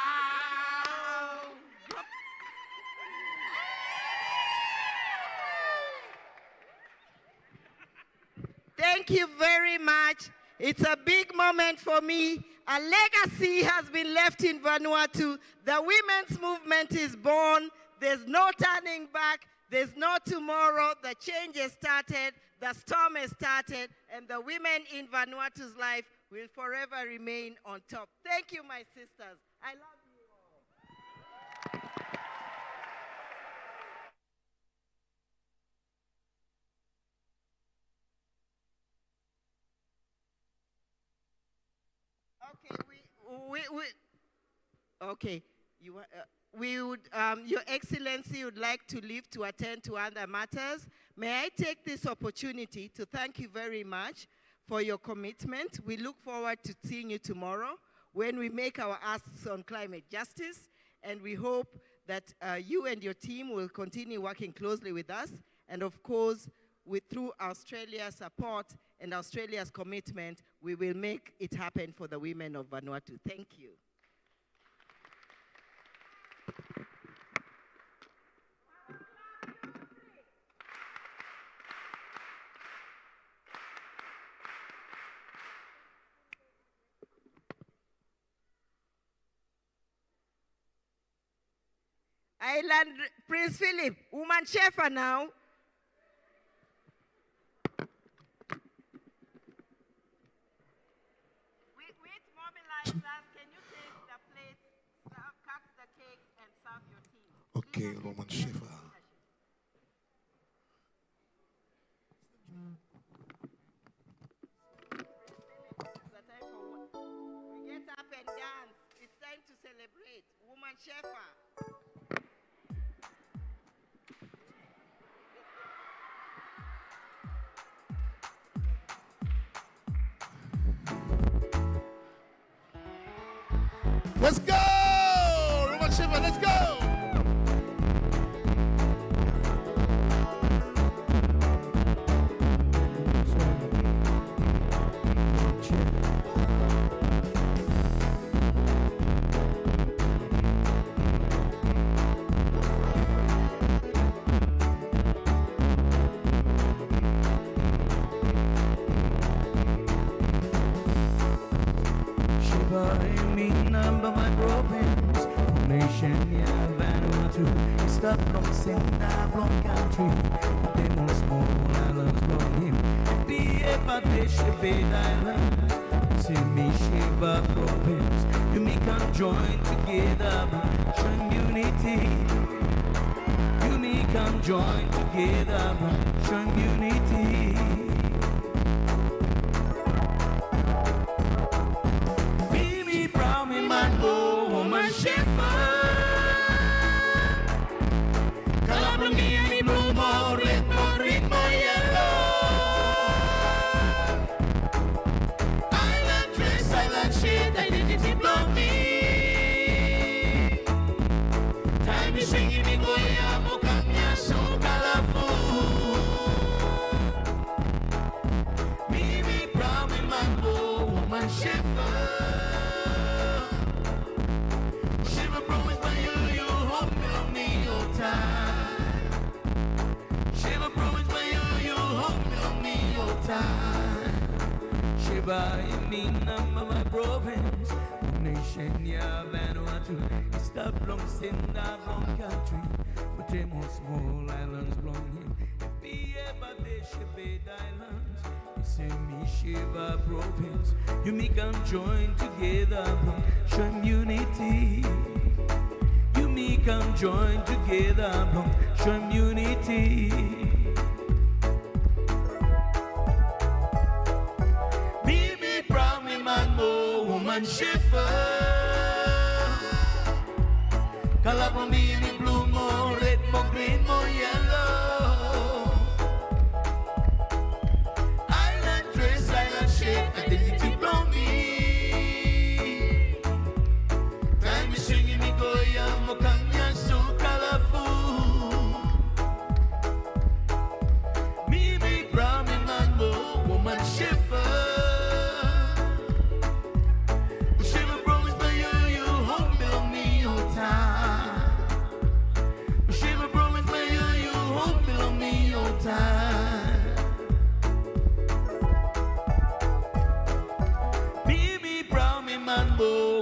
Thank you very much. It's a big moment for me. A legacy has been left in Vanuatu. The women's movement is born. There's no turning back. There's no tomorrow. The change has started. The storm has started. And the women in Vanuatu's life will forever remain on top. Thank you, my sisters. I love you all. Okay, Your Excellency would like to leave to attend to other matters. May I take this opportunity to thank you very much for your commitment. We look forward to seeing you tomorrow when we make our asks on climate justice, and we hope that you and your team will continue working closely with us, and of course, through Australia's support and Australia's commitment, we will make it happen for the women of Vanuatu. Thank you. Island Prince Philip, woman shepherd now. With mobilizers, can you take the plates, cut the cakes, and serve your team? Okay, woman shepherd. We get up and dance. It's time to celebrate. Woman shepherd. Let's go! Roman Shiva, let's go! Join together, showing unity. You me come join together, showing unity. Baby, proud me man, go woman shepherd. Calabria me blue more, woman shiver. Shiver promise by you hold me all time. Shiver promise by you hold me all time. Shiver, you mean number my province. Nation, yeah, Vanuatu. It's the long sin, that long country. But them all small islands belong him. Be ever they should be islands. You say me Shiva province. You make them join together, show unity. You make them join together, show unity. Baby, brown me man, more woman shiver. Color from me, blue, more red, more green, more yellow. Island dress, island shape, identity blow me. Time is swinging me, go yam, mokanya, so colorful. Me, brown, me man, more woman shiver.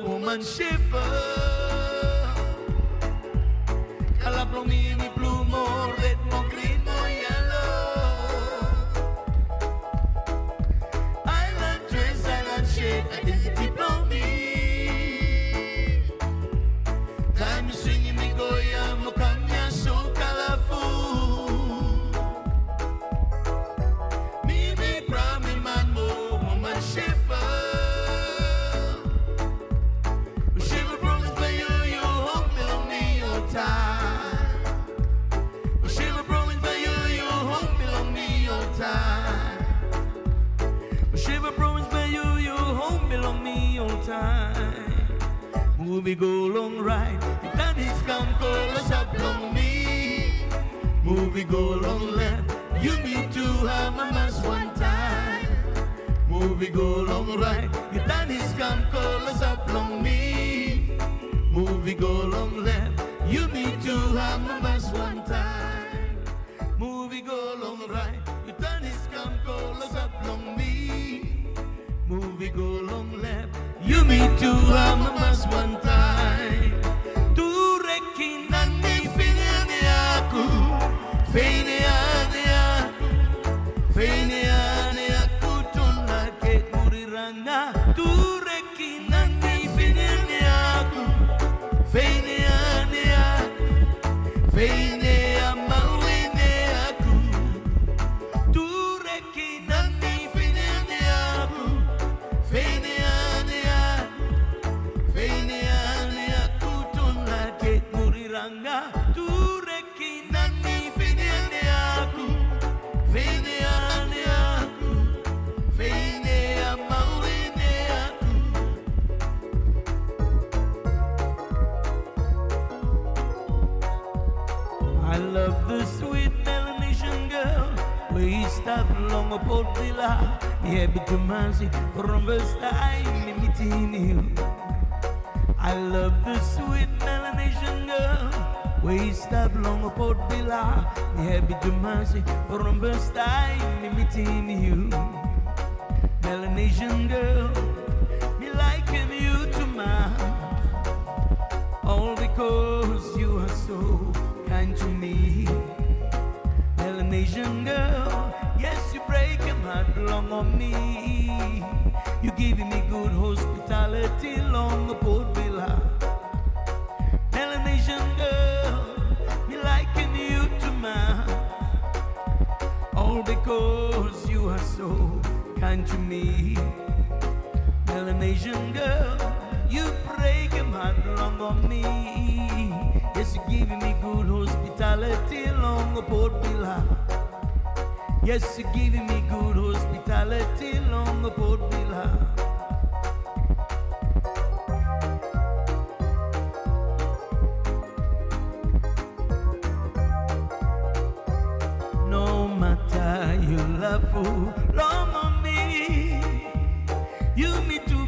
Woman shiver. Color blow me blue, more red, more green, more yellow. Island dress, island shade, identity blow me. Time is swinging me, go yam, mokanya, so colorful. Me, brown, me man, woman shiver. Movie go long ride, the daddies come call us up long me. Movie go long left, you need to have mamas one time. Movie go long right, the daddies come call us up long me. Movie go long left, you need to have mamas one time. Movie go long right, the daddies come call us up long me. Movie go long left, you meet to mamas one time. Tu rekinan ni finani aku, finiani aku tunna ke muriranga. Tu rekinan ni finani aku, finiani amawine aku. Tu rekinan ni finani aku, finiani aku tunna ke muriranga. Tu rekinan ni finiani aku, finiani amawine aku. I love the sweet Melanesian girl. We start long about Villa. Me happy to mercy from first time me meeting you. I love the sweet Melanesian girl. We start long about Villa. Me happy to mercy from first time me meeting you. Melanesian girl, me liking you to my. All because you are so kind to me. Melanesian girl, yes, you break my heart long on me. You giving me good hospitality long aboard Villa. Melanesian girl, me liking you to my. All because you are so kind to me. Melanesian girl, you break my heart long on me. Yes, you giving me good hospitality long aboard Villa. Yes, you giving me good hospitality long aboard Villa. No matter you love who long on me, you need to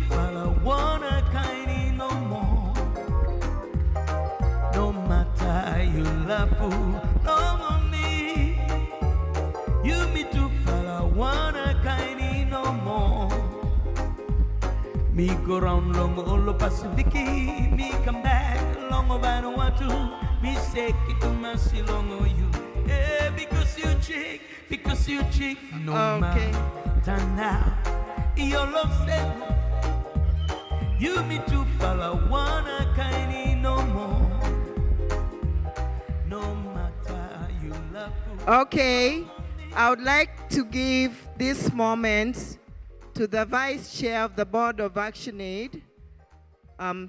Me go round long all Pacific, me come back long Vanuatu. Me say it to mercy long you. Eh, because you chick, no Okay. matter now. Your love said you me to follow wanna kindy no more. No matter you love. Okay, I would like to give this moment to the Vice Chair of the Board of ActionAid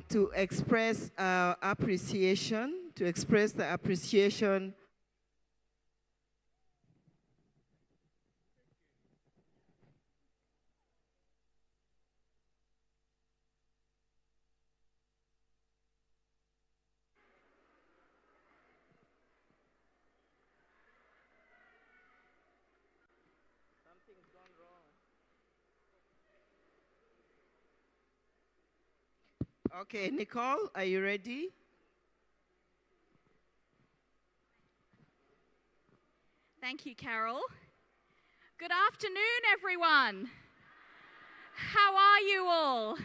to express appreciation, to express the appreciation. Okay, Nicole, are you ready? Thank you, Carol. Good afternoon, everyone. How are you all?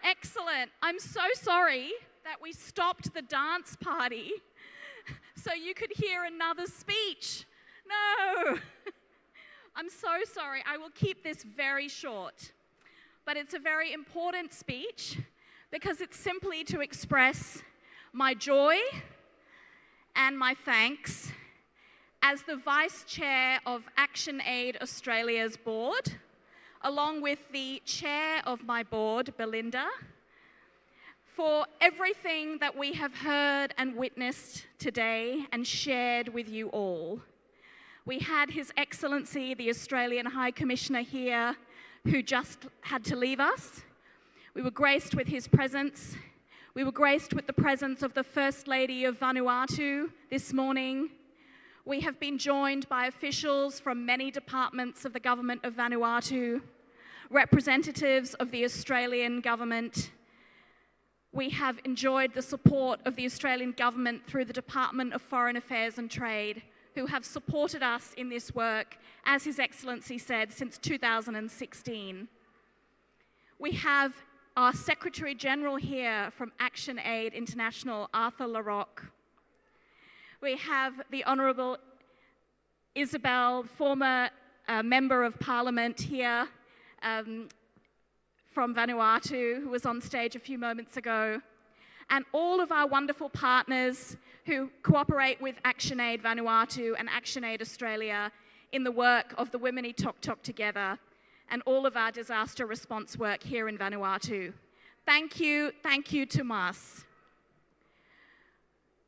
Excellent. I'm so sorry that we stopped the dance party so you could hear another speech. No. I'm so sorry. I will keep this very short. But it's a very important speech because it's simply to express my joy and my thanks as the Vice Chair of ActionAid Australia's board, along with the Chair of my board, Belinda, for everything that we have heard and witnessed today and shared with you all. We had His Excellency, the Australian High Commissioner here, who just had to leave us. We were graced with his presence. We were graced with the presence of the First Lady of Vanuatu this morning. We have been joined by officials from many departments of the government of Vanuatu, representatives of the Australian government. We have enjoyed the support of the Australian government through the Department of Foreign Affairs and Trade, who have supported us in this work, as His Excellency said, since 2016. We have our Secretary General here from ActionAid International, Arthur LaRocque. We have the Honourable Isabel, former Member of Parliament here from Vanuatu, who was on stage a few moments ago, and all of our wonderful partners who cooperate with ActionAid Vanuatu and ActionAid Australia in the work of the WITTT Toktok Together, and all of our disaster response work here in Vanuatu. Thank you to Mas.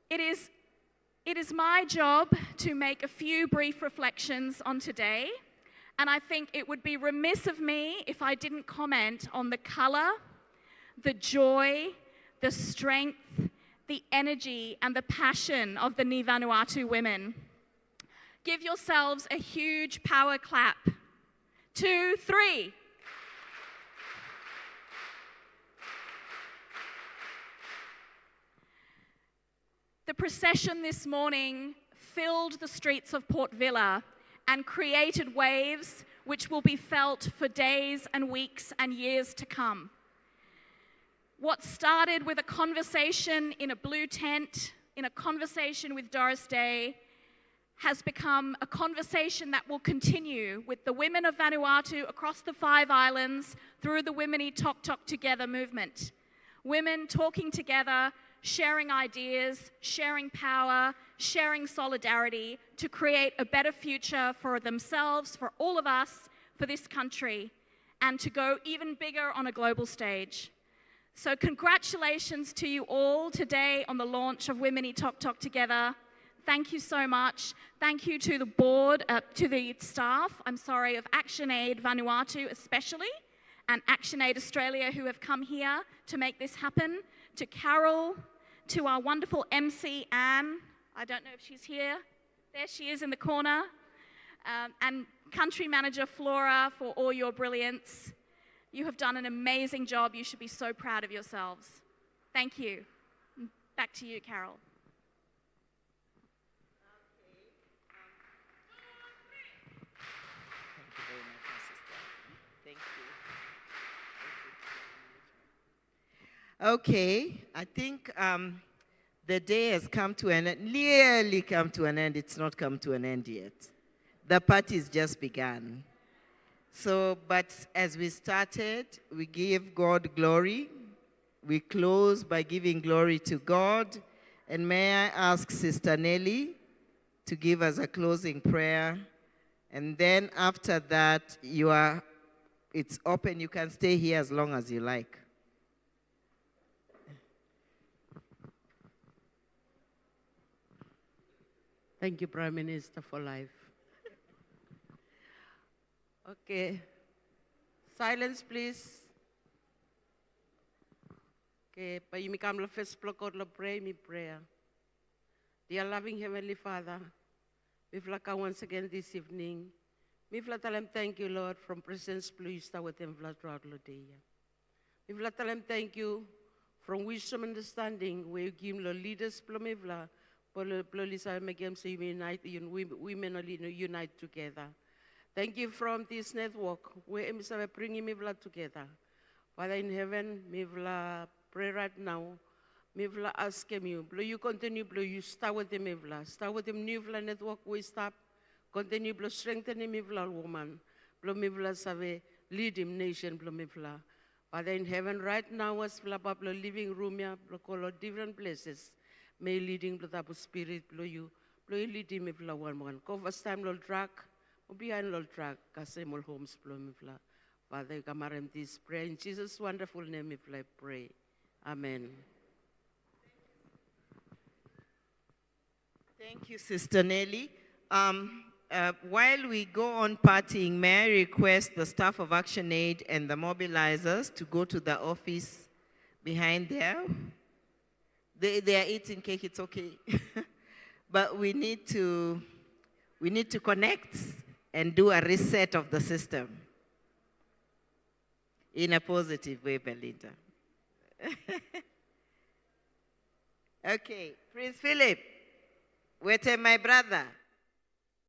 It is my job to make a few brief reflections on today, and I think it would be remiss of me if I didn't comment on the colour, the joy, the strength, the energy and the passion of the Ni Vanuatu women. Give yourselves a huge power clap. 2, 3. The procession this morning filled the streets of Port Vila and created waves which will be felt for days and weeks and years to come. What started with a conversation in a blue tent, in a conversation with Doris Day, has become a conversation that will continue with the women of Vanuatu across the 5 islands through the WITTT Toktok Together movement. Women talking together, sharing ideas, sharing power, sharing solidarity to create a better future for themselves, for all of us, for this country, and to go even bigger on a global stage. So congratulations to you all today on the launch of WITTT Toktok Together. Thank you so much. Thank you to the board, to the staff, of ActionAid Vanuatu especially, and ActionAid Australia who have come here to make this happen, to Carol, to our wonderful MC Anne, I don't know if she's here, there she is in the corner, and Country Manager Flora for all your brilliance. You have done an amazing job. You should be so proud of yourselves. Thank you. Back to you, Carol. Thank you very much, my sister. Thank you. Okay, I think the day has come to an end, nearly come to an end. It's not come to an end yet. The party's just begun. So, but as we started, we give God glory. We close by giving glory to God. And may I ask Sister Nelly to give us a closing prayer. And then after that, it's open. You can stay here as long as you like. Thank you, Prime Minister, for life. Okay. Silence, please. Okay, pa you come the first block out the prayer. Dear loving Heavenly Father, we flaka once again this evening. We tell him thank you, Lord, from presence please start with him throughout the day. We tell him thank you from wisdom and understanding where you give the leaders plumivla. Women unite together. Thank you from this network where we bring him together. Father in heaven, we pray right now. We ask him you continue, you start with him, start with him new network, we stop. Continue to strengthen him, woman. Lead him nation, Father in heaven, right now, as we living room here, different places. May leading to the spirit blow you lead him if la one. Cover time lol track, behind lol track, Kasemol homes blow me fla. Father, Kamarem this prayer in Jesus' wonderful name if I pray. Amen. Thank you, Sister Nelly. While we go on partying, may I request the staff of ActionAid and the mobilizers to go to the office behind there. They are eating cake, it's okay. But we need to connect and do a reset of the system in a positive way, Belinda. Okay, Prince Philip, wait, my brother.